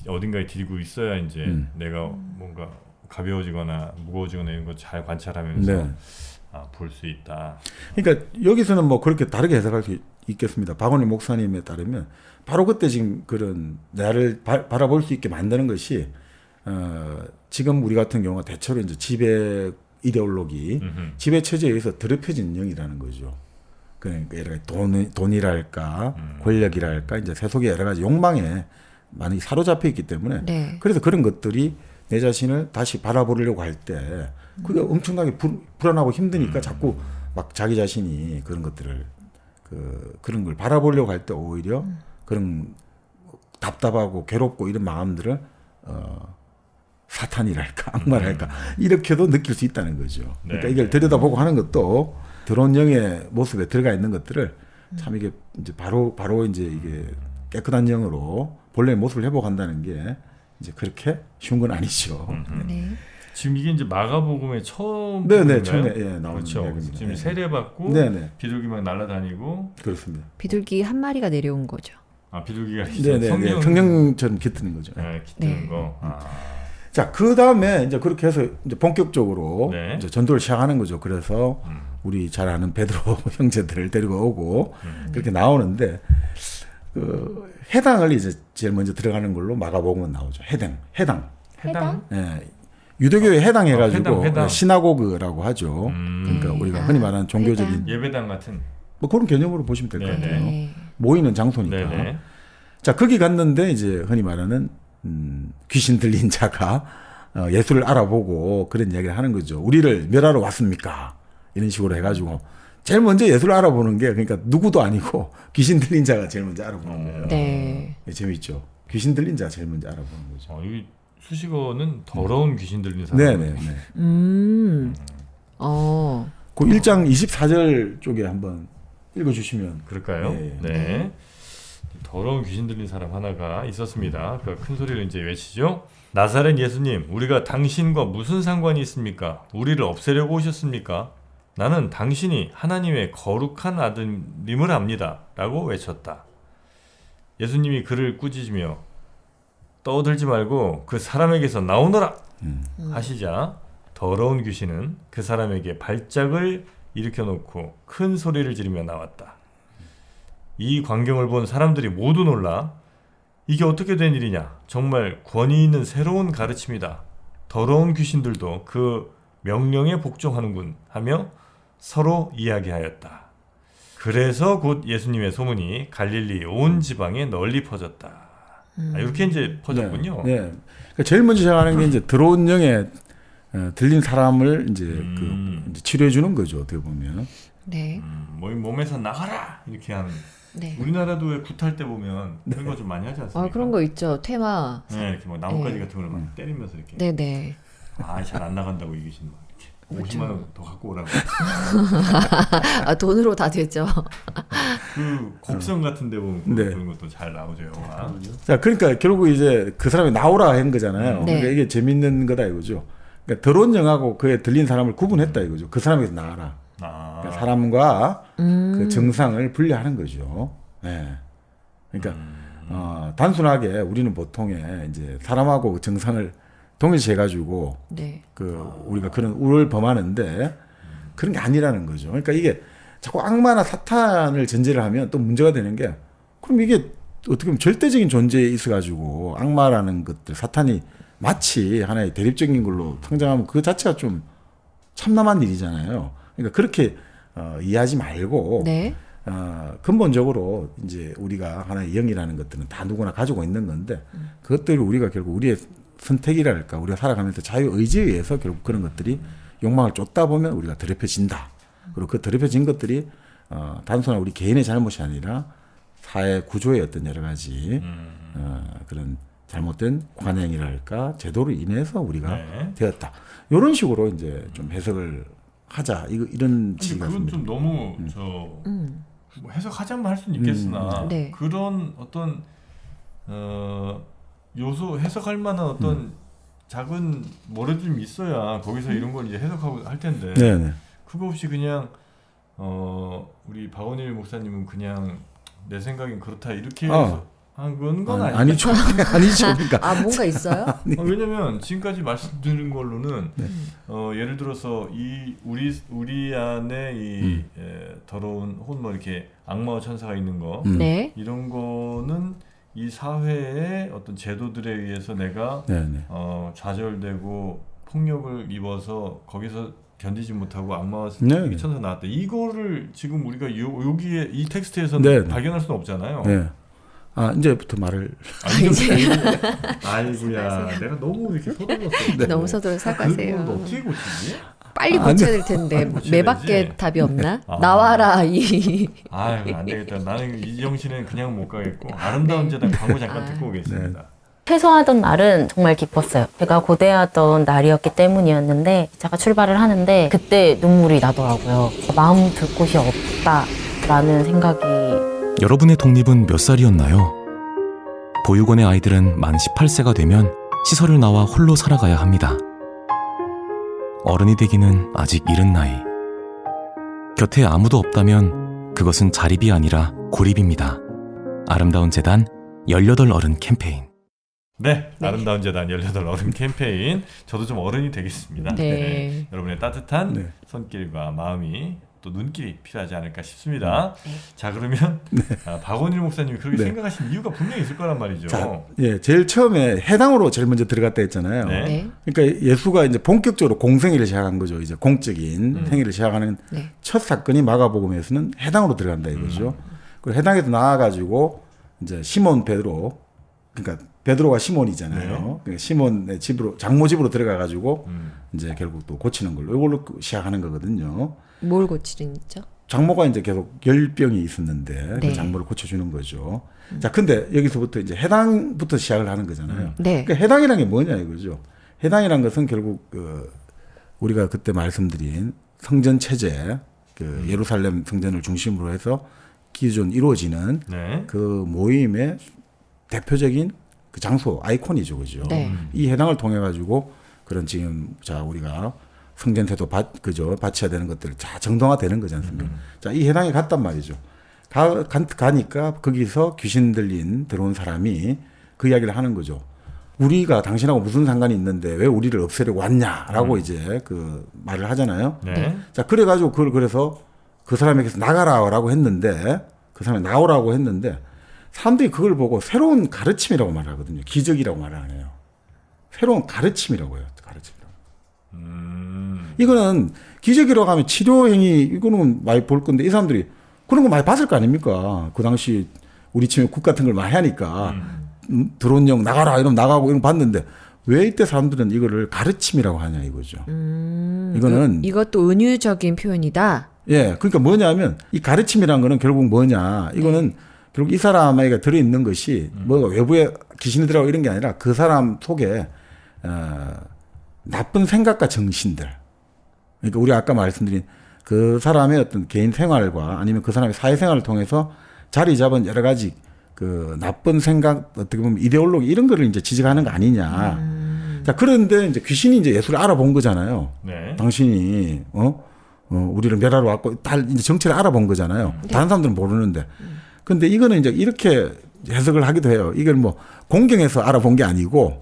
어딘가에 디디고 있어야 이제 내가 뭔가 가벼워지거나 무거워지거나 이런 거 잘 관찰하면서 네. 볼 수 있다. 그러니까 여기서는 뭐 그렇게 다르게 해석할 수 있겠습니다. 박원일 목사님에 따르면 바로 그때 지금 그런 나를 바라볼 수 있게 만드는 것이 지금 우리 같은 경우가 대체로 이제 지배 이데올로기, 지배 체제에 의해서 더럽혀진 영이라는 거죠. 그러니까 여러 가지 돈이랄까, 권력이랄까, 이제 세속의 여러 가지 욕망에 많이 사로잡혀 있기 때문에 네. 그래서 그런 것들이 내 자신을 다시 바라보려고 할 때 그게 엄청나게 불안하고 힘드니까 자꾸 막 자기 자신이 그런 것들을 그런 걸 바라보려고 할 때 오히려 그런 답답하고 괴롭고 이런 마음들을 사탄이랄까 악마랄까 이렇게도 느낄 수 있다는 거죠. 그러니까 네. 이걸 들여다보고 하는 것도 드론 영의 모습에 들어가 있는 것들을 참 이게 이제 바로 이제 이게 깨끗한 영으로 본래의 모습을 회복한다는 게 이제 그렇게 쉬운 건 아니죠. 네. 지금 이게 이제 마가복음의 처음 네네 부분인가요? 처음에 나오는 그렇죠. 이야기입니다. 지금 네. 세례받고 네네 비둘기 막 날아다니고 그렇습니다. 비둘기 한 마리가 내려온 거죠. 비둘기가 이제 네네 성령처럼 깃드는 거죠. 깃드는 네. 거. 자, 그 다음에 이제 그렇게 해서 이제 본격적으로 네. 이제 전도를 시작하는 거죠. 그래서 우리 잘 아는 베드로 형제들을 데리고 오고 그렇게 나오는데 그 해당을 이제 제일 먼저 들어가는 걸로 마가복음은 나오죠. 해당. 예. 유대교에 해당해가지고 해당. 시나고그라고 하죠. 그러니까 우리가 흔히 말하는 종교적인 해당. 예배당 같은. 뭐 그런 개념으로 보시면 될 것 네네. 같아요. 네. 모이는 장소니까. 네네. 자, 거기 갔는데 이제 흔히 말하는 귀신 들린 자가 예수를 알아보고 그런 이야기를 하는 거죠. 우리를 멸하러 왔습니까? 이런 식으로 해가지고 제일 먼저 예수를 알아보는 게 그러니까 누구도 아니고 귀신 들린 자가 제일 먼저 알아보는 거예요. 네. 재밌죠. 귀신 들린 자가 제일 먼저 알아보는 거죠. 이 수식어는 더러운 귀신 들린 사람. 네네네. 그 1장 24절 쪽에 한번 읽어주시면. 그럴까요? 네. 네. 더러운 귀신 들린 사람 하나가 있었습니다. 그 큰 소리를 이제 외치죠. 나사렛 예수님, 우리가 당신과 무슨 상관이 있습니까? 우리를 없애려고 오셨습니까? 나는 당신이 하나님의 거룩한 아들임을 압니다. 라고 외쳤다. 예수님이 그를 꾸짖으며 떠들지 말고 그 사람에게서 나오너라 하시자 더러운 귀신은 그 사람에게 발작을 일으켜 놓고 큰 소리를 지르며 나왔다. 이 광경을 본 사람들이 모두 놀라 이게 어떻게 된 일이냐? 정말 권위 있는 새로운 가르침이다. 더러운 귀신들도 그 명령에 복종하는군 하며 서로 이야기하였다. 그래서 곧 예수님의 소문이 갈릴리 온 지방에 널리 퍼졌다. 이렇게 이제 퍼졌군요. 네. 그러니까 제일 먼저 시작하는 게 이제 들어온 영에 들린 사람을 이제 이제 치료해 주는 거죠. 어떻게 보면. 네. 몸에서 나가라 이렇게 하는. 네. 우리나라도 왜 굿할 때 보면 그런 거 좀 많이 하지 않습니까? 그런 거 있죠. 테마. 네, 이렇게 막 나뭇가지 네. 같은 걸 막 때리면서 이렇게. 네네. 잘 안 나간다고 이 귀신 막 이렇게 50만 원 더 갖고 오라고. 돈으로 다 되죠. 그 곡성 같은 데 보면 네. 그런 것도 잘 나오죠, 영화. 자, 그러니까 결국 이제 그 사람이 나오라 한 거잖아요. 네. 그러니까 이게 재밌는 거다 이거죠. 그러니까 더러운 영하고 그에 들린 사람을 구분했다 이거죠. 그 사람에서 나와라. 그러니까 사람과 그 정상을 분리하는 거죠. 네. 그러니까 단순하게 우리는 보통에 이제 사람하고 그 정상을 동일시해가지고 네. 그 우리가 그런 우를 범하는데 그런 게 아니라는 거죠. 그러니까 이게 자꾸 악마나 사탄을 전제를 하면 또 문제가 되는 게 그럼 이게 어떻게 보면 절대적인 존재에 있어가지고 악마라는 것들 사탄이 마치 하나의 대립적인 걸로 성장하면 그 자체가 좀 참남한 일이잖아요. 그러니까 그렇게 이해하지 말고 네. 근본적으로 이제 우리가 하나의 영이라는 것들은 다 누구나 가지고 있는 건데 그것들을 우리가 결국 우리의 선택이랄까 우리가 살아가면서 자유 의지에 의해서 결국 그런 것들이 욕망을 쫓다 보면 우리가 더럽혀진다. 그리고 그 더럽혀진 것들이 단순한 우리 개인의 잘못이 아니라 사회 구조의 어떤 여러 가지 그런 잘못된 관행이랄까 제도로 인해서 우리가 네. 되었다. 이런 식으로 이제 좀 해석을 하자 이런 근데 그건 좀 너무 뭐 해석하자면 할 수는 있겠으나 네. 그런 어떤 요소 해석할 만한 어떤 작은 뭐라도 좀 있어야 거기서 이런 걸 이제 해석하고 할 텐데 네네. 그거 없이 그냥 우리 박원일 목사님은 그냥 내 생각엔 그렇다 이렇게 해서 한 건 아니죠. 아니죠. 그러니까 뭔가 있어요? 왜냐면 지금까지 말씀드린 걸로는 예를 들어서 이 우리 안에 이 더러운 혹은 뭐 이렇게 악마와 천사가 있는 거 네. 이런 거는 이 사회의 어떤 제도들에 의해서 내가 좌절되고 폭력을 입어서 거기서 견디지 못하고 악마와 천사 나왔다. 이거를 지금 우리가 여기에 이 텍스트에서는 발견할 수는 없잖아요. 네. 이제부터 말을. 아이고야, 내가 너무 이렇게 서둘렀어. 너무 서둘러 사과하세요. 그걸 어떻게 고치지? 빨리 고쳐야 될 텐데 매 밖에 답이 없나? 나와라 이. 아유, 안 되겠다. 나는 이 정신은 그냥 못 가겠고 아름다운 재단 광고 잠깐 듣고 오겠습니다. 퇴소하던 날은 정말 기뻤어요. 제가 고대하던 날이었기 때문이었는데 제가 출발을 하는데 그때 눈물이 나더라고요. 마음 둘 곳이 없다라는 생각이. 여러분의 독립은 몇 살이었나요? 보육원의 아이들은 만 18세가 되면 시설을 나와 홀로 살아가야 합니다. 어른이 되기는 아직 이른 나이. 곁에 아무도 없다면 그것은 자립이 아니라 고립입니다. 아름다운 재단 18 어른 캠페인. 네, 아름다운 재단 18 어른 캠페인. 저도 좀 어른이 되겠습니다. 네. 여러분의 따뜻한 손길과 마음이 또 눈길이 필요하지 않을까 싶습니다. 자, 그러면 박원일 목사님이 그렇게 생각하신 이유가 분명히 있을 거란 말이죠. 자, 제일 처음에 해당으로 제일 먼저 들어갔다 했잖아요. 그러니까 예수가 이제 본격적으로 공생애를 시작한 거죠. 이제 공적인 행위를 시작하는 첫 사건이 마가복음에서는 해당으로 들어간다 이거죠. 그리고 해당에서 나와가지고 이제 시몬 베드로, 그러니까 베드로가 시몬이잖아요. 그러니까 시몬의 집으로 장모 집으로 들어가가지고 이제 결국 또 고치는 걸로 이걸로 시작하는 거거든요. 뭘 고치는죠? 장모가 이제 계속 열병이 있었는데 그 장모를 고쳐주는 거죠. 자, 근데 여기서부터 이제 해당부터 시작을 하는 거잖아요. 그러니까 해당이란 게 뭐냐 이거죠. 해당이란 것은 결국 우리가 그때 말씀드린 성전 체제, 예루살렘 성전을 중심으로 해서 기존 이루어지는 그 모임의 대표적인 그 장소 아이콘이죠, 그죠? 이 해당을 통해 가지고 그런 지금 우리가 성전세도 바쳐야 되는 것들 다 정당화되는 거지 않습니까? 자, 이 해당에 갔단 말이죠. 가니까 거기서 귀신 들어온 사람이 그 이야기를 하는 거죠. 우리가 당신하고 무슨 상관이 있는데 왜 우리를 없애려고 왔냐라고 이제 그 말을 하잖아요. 자, 그래가지고 그래서 그 사람에게서 나가라라고 했는데 그 사람이 나오라고 했는데 사람들이 그걸 보고 새로운 가르침이라고 말하거든요. 기적이라고 말을 안 해요. 새로운 가르침이라고 해요. 가르침이라고. 이거는 기적이라고 하면 치료행위 이거는 많이 볼 건데 이 사람들이 그런 거 많이 봤을 거 아닙니까? 그 당시 우리 치매 국 같은 걸 많이 하니까 들어온 영 나가라 이러면 나가고 이런 거 봤는데 왜 이때 사람들은 이거를 가르침이라고 하냐 이거죠. 이거는 이것도 은유적인 표현이다. 예, 그러니까 뭐냐면 이 가르침이라는 거는 결국 뭐냐 이거는 결국 이 사람에게 들어있는 것이 뭐 외부에 귀신이 들어가고 이런 게 아니라 그 사람 속에 나쁜 생각과 정신들. 그러니까 우리가 아까 말씀드린 그 사람의 어떤 개인 생활과 아니면 그 사람의 사회생활을 통해서 자리 잡은 여러 가지 그 나쁜 생각 어떻게 보면 이데올로기 이런 거를 이제 지적하는 거 아니냐. 자, 그런데 이제 귀신이 이제 예수를 알아본 거잖아요. 당신이 우리를 멸하러 왔고 이제 정체를 알아본 거잖아요. 다른 사람들은 모르는데. 근데 이거는 이제 이렇게 해석을 하기도 해요. 이걸 뭐 공경해서 알아본 게 아니고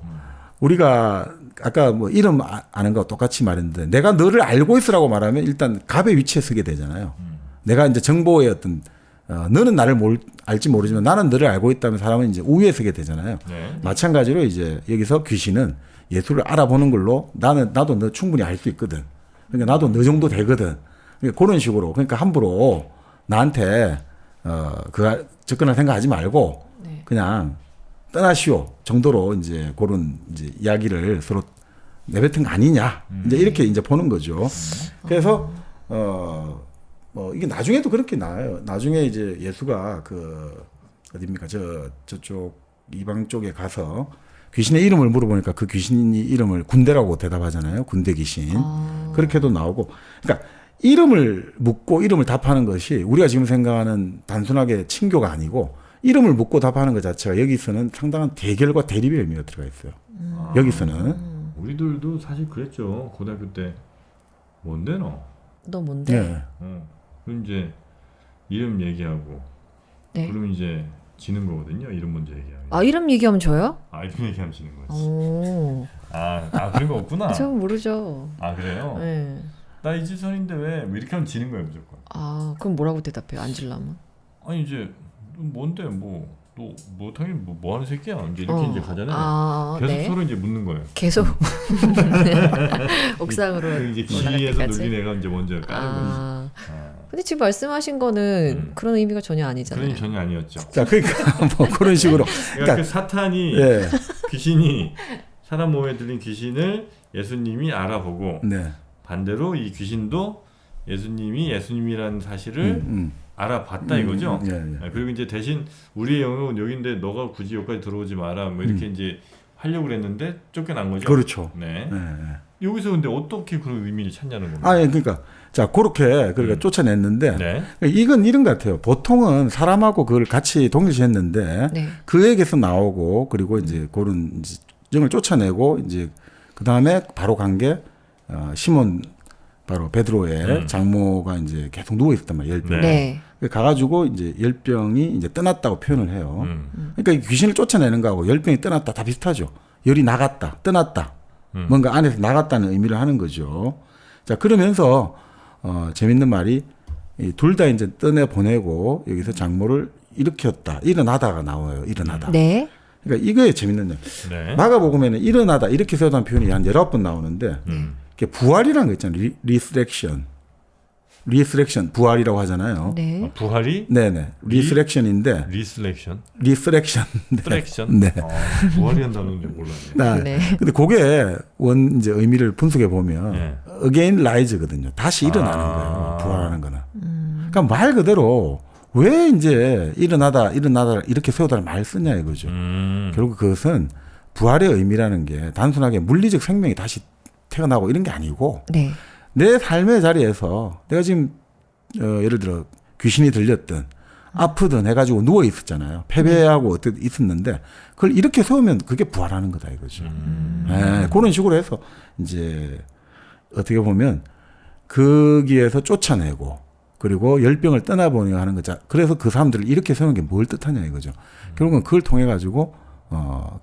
우리가 아까 뭐 이름 아는 거와 똑같이 말했는데 내가 너를 알고 있으라고 말하면 일단 갑의 위치에 서게 되잖아요. 내가 이제 정보의 어떤 너는 나를 알지 모르지만 나는 너를 알고 있다면 사람은 이제 우위에 서게 되잖아요. 마찬가지로 이제 여기서 귀신은 예수를 알아보는 걸로 나도 너 충분히 알 수 있거든. 그러니까 나도 너 정도 되거든. 그러니까 그런 식으로 그러니까 함부로 나한테 접근할 생각하지 말고 그냥 떠나시오 정도로 이제 그런 이제 이야기를 서로 내뱉은 거 아니냐 이제 이렇게 이제 보는 거죠. 그래서 뭐 이게 나중에도 그렇게 나와요. 나중에 이제 예수가 어디입니까 저쪽 이방 쪽에 가서 귀신의 이름을 물어보니까 그 귀신이 이름을 군대라고 대답하잖아요. 군대 귀신. 그렇게도 나오고. 그러니까 이름을 묻고 이름을 답하는 것이 우리가 지금 생각하는 단순하게 친교가 아니고 이름을 묻고 답하는 것 자체가 여기서는 상당한 대결과 대립의 의미가 들어가 있어요. 여기서는. 우리들도 사실 그랬죠. 고등학교 때 뭔데 너? 너 뭔데? 네. 그럼 이제 이름 얘기하고 네. 그러면 이제 지는 거거든요. 이름 먼저 얘기하고. 아 이름 얘기하면 져요? 이름 얘기하면 지는 거지. 오. 그런 거 없구나. 전 모르죠. 그래요? 네. 나 이지선인데 왜 이렇게 하면 지는 거예요 무조건. 그럼 뭐라고 대답해요? 안 질라면? 아니 이제 뭔데 너 당연히 뭐 하는 새끼야 이제 이렇게 이제 가잖아요. 계속 네. 서로 이제 묻는 거예요. 계속 옥상으로 이제 기에서 놀린 애가 이제 먼저 까는 거지. 근데 지금 말씀하신 거는 그런 의미가 전혀 아니잖아요. 그런 전혀 아니었죠. 자, 그러니까 뭐 그런 식으로. 그러니까 그 사탄이 예. 귀신이 사람 몸에 들린 귀신을 예수님이 알아보고 네. 반대로 이 귀신도 예수님이라는 사실을 알아봤다 이거죠. 그리고 이제 대신 우리의 영역은 여기인데 너가 굳이 여기까지 들어오지 마라 뭐 이렇게 이제 하려고 그랬는데 쫓겨난 거죠. 그렇죠. 네. 네. 여기서 근데 어떻게 그런 의미를 찾냐는 겁니다. 그러니까 자 그렇게 그러니까 쫓아냈는데 네. 이건 이런 것 같아요. 보통은 사람하고 그걸 같이 동일시했는데 네. 그에게서 나오고 그리고 이제 그런 영을 쫓아내고 이제 그 다음에 바로 간 게 시몬 바로 베드로의 장모가 이제 계속 누워 있었단 말이에요. 열병. 네. 가가지고 이제 열병이 이제 떠났다고 표현을 해요. 그러니까 이 귀신을 쫓아내는 거하고 열병이 떠났다 다 비슷하죠. 열이 나갔다, 떠났다, 뭔가 안에서 나갔다는 의미를 하는 거죠. 자 그러면서 재밌는 말이 둘 다 이제 떠내 보내고 여기서 장모를 일어나다가 나와요. 일어나다. 네. 그러니까 이거에 재밌는 점. 네. 마가복음에는 일어나다 이렇게 세우다는 표현이 한 19번 나오는데 이게 부활이라는 거 있잖아요. 리스렉션 부활이라고 하잖아요. 네. 부활이? 네네. 리스렉션인데 리스렉션? 리스렉션. 트랙션? 네. 부활이 한다는 줄 몰랐네. 네. 근데 그게 이제 의미를 분석해 보면 네. again rise거든요. 다시 일어나는 거예요. 부활하는 거는. 그러니까 말 그대로 왜 이제 일어나다 이렇게 세우다를 말 쓰냐 이거죠. 결국 그것은 부활의 의미라는 게 단순하게 물리적 생명이 다시 태어나고 이런 게 아니고 네. 내 삶의 자리에서 내가 지금 예를 들어 귀신이 들렸든 아프든 해가지고 누워 있었잖아요. 패배하고 어떻게 있었는데 그걸 이렇게 세우면 그게 부활하는 거다 이거죠. 네, 그런 식으로 해서 이제 어떻게 보면 거기에서 쫓아내고 그리고 열병을 떠나보내고 하는 거죠. 그래서 그 사람들을 이렇게 세우는 게 뭘 뜻하냐 이거죠. 결국은 그걸 통해 가지고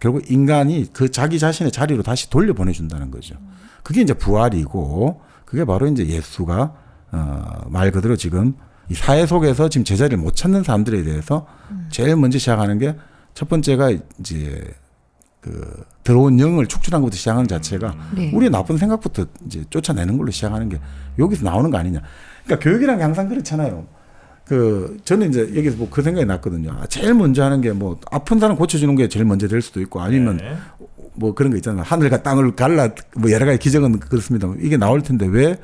결국 인간이 그 자기 자신의 자리로 다시 돌려보내준다는 거죠. 그게 이제 부활이고 그게 바로 이제 예수가 말 그대로 지금 이 사회 속에서 지금 제자리를 못 찾는 사람들에 대해서 제일 먼저 시작하는 게 첫 번째가 이제 그 들어온 영을 축출한 것부터 시작하는 자체가 네. 우리의 나쁜 생각부터 이제 쫓아내는 걸로 시작하는 게 여기서 나오는 거 아니냐. 그러니까 교육이란 게 항상 그렇잖아요. 저는 이제 여기서 뭐 그 생각이 났거든요. 제일 먼저 하는 게 뭐 아픈 사람 고쳐주는 게 제일 먼저 될 수도 있고 아니면 네. 뭐 그런 거 있잖아요. 하늘과 땅을 갈라 뭐 여러 가지 기적은 그렇습니다. 이게 나올 텐데 왜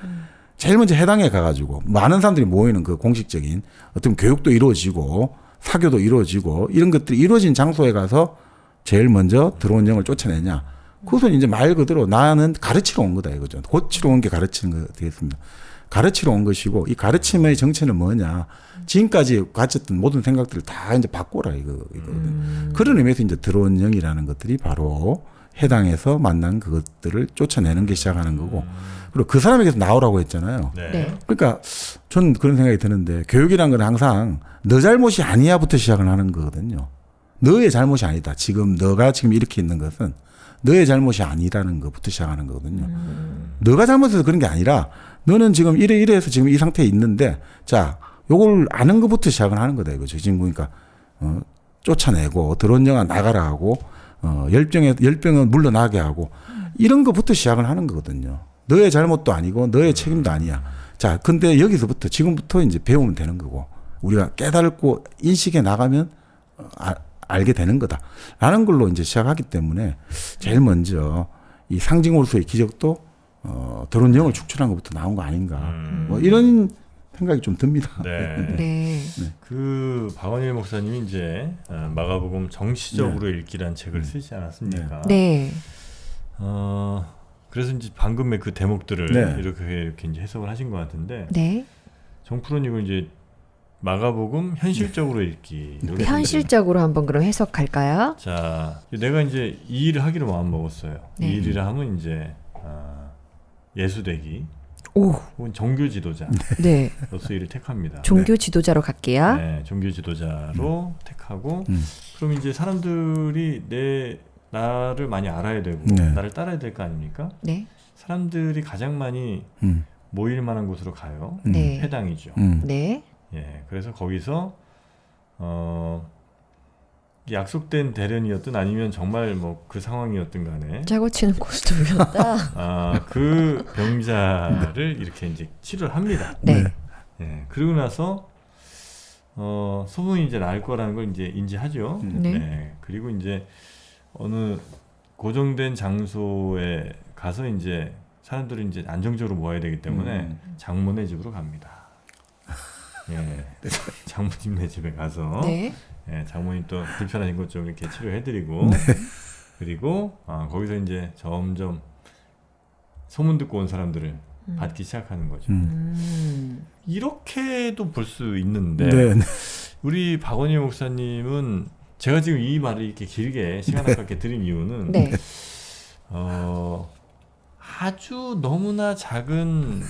제일 먼저 해당에 가가지고 많은 사람들이 모이는 그 공식적인 어떤 교육도 이루어지고 사교도 이루어지고 이런 것들이 이루어진 장소에 가서 제일 먼저 들어온 영을 쫓아내냐. 그것은 이제 말 그대로 나는 가르치러 온 거다 이거죠. 고치러 온 게 가르치는 거 되겠습니다. 가르치러 온 것이고 이 가르침의 정체는 뭐냐. 지금까지 가졌던 모든 생각들을 다 이제 바꿔라 이거거든요. 그런 의미에서 이제 들어온 영이라는 것들이 바로 해당해서 만난 그것들을 쫓아내는 게 시작하는 거고 그리고 그 사람에게서 나오라고 했잖아요. 네. 네. 그러니까 전 그런 생각이 드는데 교육이란 건 항상 너 잘못이 아니야부터 시작을 하는 거거든요. 너의 잘못이 아니다. 너가 지금 이렇게 있는 것은 너의 잘못이 아니라는 것부터 시작하는 거거든요. 너가 잘못해서 그런 게 아니라 너는 지금 이래서 지금 이 상태에 있는데 자 요걸 아는 것부터 시작을 하는 거다 이거죠. 지금 보니까 쫓아내고 들어온 영아 나가라 하고 열병은 물러나게 하고 이런 것부터 시작을 하는 거거든요. 너의 잘못도 아니고 너의 책임도 아니야. 자, 근데 여기서부터 지금부터 이제 배우면 되는 거고 우리가 깨달고 인식해 나가면 알게 되는 거다라는 걸로 이제 시작하기 때문에 제일 먼저 이 상징으로서의 기적도 들어온 영을 축출한 것부터 나온 거 아닌가. 뭐 이런 생각이 좀 듭니다. 네. 네. 그 박원일 목사님이 이제 마가복음 정시적으로 읽기란 책을 쓰지 않았습니까? 네. 그래서 이제 방금의 그 대목들을 네. 이렇게 이제 해석을 하신 것 같은데 네. 정프로는 이걸 이제 마가복음 현실적으로 읽기. 현실적으로 한번 그럼 해석할까요? 자, 내가 이제 이 일을 하기로 마음 먹었어요. 네. 이 일이라 하면 이제 예수되기 오. 혹은 종교 지도자로서 네. 일을 택합니다. 종교 지도자로 갈게요. 네, 종교 지도자로 택하고 그럼 이제 사람들이 나를 많이 알아야 되고 나를 따라야 될 거 아닙니까? 네. 사람들이 가장 많이 모일 만한 곳으로 가요. 네. 회당이죠. 네. 예, 그래서 거기서 약속된 대련이었든 아니면 정말 뭐 그 상황이었든 간에 짜고 치는 고스톱이었다. 그 병자를 이렇게 이제 치료를 합니다. 네. 예, 그리고 나서 소문이 이제 날 거라는 걸 이제 인지하죠. 네. 그리고 이제 어느 고정된 장소에 가서 이제 사람들이 이제 안정적으로 모아야 되기 때문에 장모네 집으로 갑니다. 예, 장모님네 집에 가서 네. 예, 장모님 또 불편하신 것 좀 이렇게 치료해드리고 그리고 거기서 이제 점점 소문 듣고 온 사람들을 받기 시작하는 거죠. 이렇게도 볼 수 있는데 네. 우리 박원일 목사님은 제가 지금 이 말을 이렇게 길게 시간 아깝게 드린 이유는 네. 아주 너무나 작은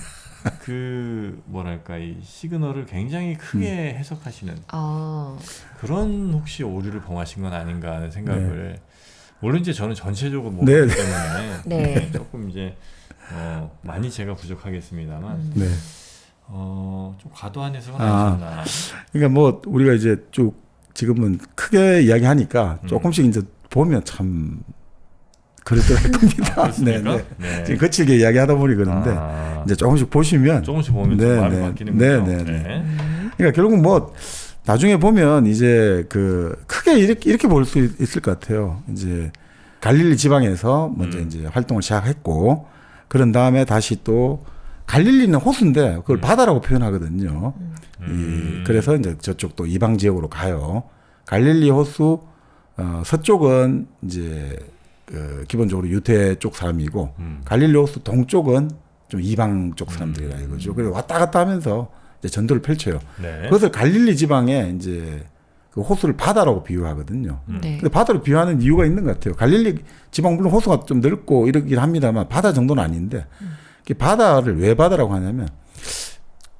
그 뭐랄까 이 시그널을 굉장히 크게 해석하시는 그런 혹시 오류를 범하신 건 아닌가 하는 생각을 물론 이제 저는 전체적으로 못 봤기 때문에 네. 조금 이제 많이 제가 부족하겠습니다만 좀 과도한 해석은 아니셨나. 그러니까 뭐 우리가 이제 쭉 지금은 크게 이야기하니까 조금씩 이제 보면 참 그렇더랄 겁니다. 네. 지금 거칠게 이야기하다 보니 그런데 이제 조금씩 보시면 보면 마음이 바뀌는 거죠. 그러니까 결국 뭐 나중에 보면 이제 그 크게 이렇게 볼 수 있을 것 같아요. 이제 갈릴리 지방에서 먼저 이제 활동을 시작했고 그런 다음에 다시 또 갈릴리는 호수인데 그걸 바다라고 표현하거든요. 그래서 이제 저쪽 또 이방 지역으로 가요. 갈릴리 호수 서쪽은 이제 기본적으로 유대 쪽 사람이고 갈릴리 호수 동쪽은 좀 이방 쪽 사람들이라 이거죠. 그래서 왔다 갔다 하면서 이제 전도를 펼쳐요. 네. 그래서 갈릴리 지방에 이제 그 호수를 바다라고 비유하거든요. 네. 근데 바다로 비유하는 이유가 있는 것 같아요. 갈릴리 지방 물론 호수가 좀 넓고 이러긴 합니다만 바다 정도는 아닌데 바다를 왜 바다라고 하냐면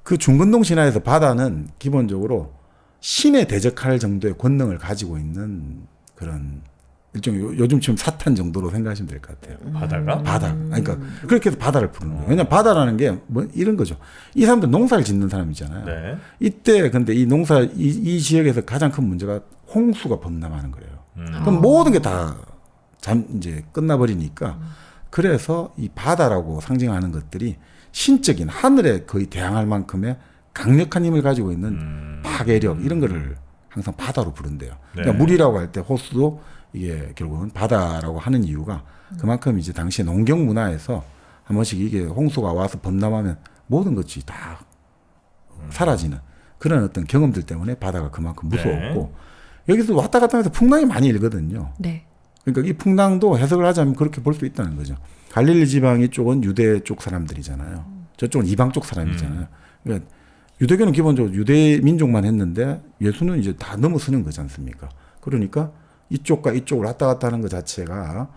그 중근동 신화에서 바다는 기본적으로 신에 대적할 정도의 권능을 가지고 있는 그런 일종의 요즘처럼 사탄 정도로 생각하시면 될 것 같아요. 바다가? 바다. 그러니까 그렇게 해서 바다를 부르는 거예요. 왜냐하면 바다라는 게 뭐 이런 거죠. 이 사람들 농사를 짓는 사람이잖아요. 네. 이때 근데 이 농사 이 지역에서 가장 큰 문제가 홍수가 범람하는 거예요. 그럼 모든 게 다 이제 끝나버리니까 그래서 이 바다라고 상징하는 것들이 신적인 하늘에 거의 대항할 만큼의 강력한 힘을 가지고 있는 파괴력 이런 거를 항상 바다로 부른대요. 그러니까 물이라고 할 때 호수도 이게 결국은 바다라고 하는 이유가 그만큼 이제 당시 농경 문화에서 한 번씩 이게 홍수가 와서 범람하면 모든 것이 다 사라지는 그런 어떤 경험들 때문에 바다가 그만큼 무서웠고 여기서 왔다 갔다 하면서 풍랑이 많이 일거든요. 네. 그러니까 이 풍랑도 해석을 하자면 그렇게 볼 수 있다는 거죠. 갈릴리 지방 이쪽은 유대 쪽 사람들이잖아요. 저쪽은 이방 쪽 사람이잖아요. 그러니까 유대교는 기본적으로 유대 민족만 했는데 예수는 이제 다 넘어서는 거지 않습니까? 그러니까 이쪽과 이쪽을 왔다 갔다 하는 것 자체가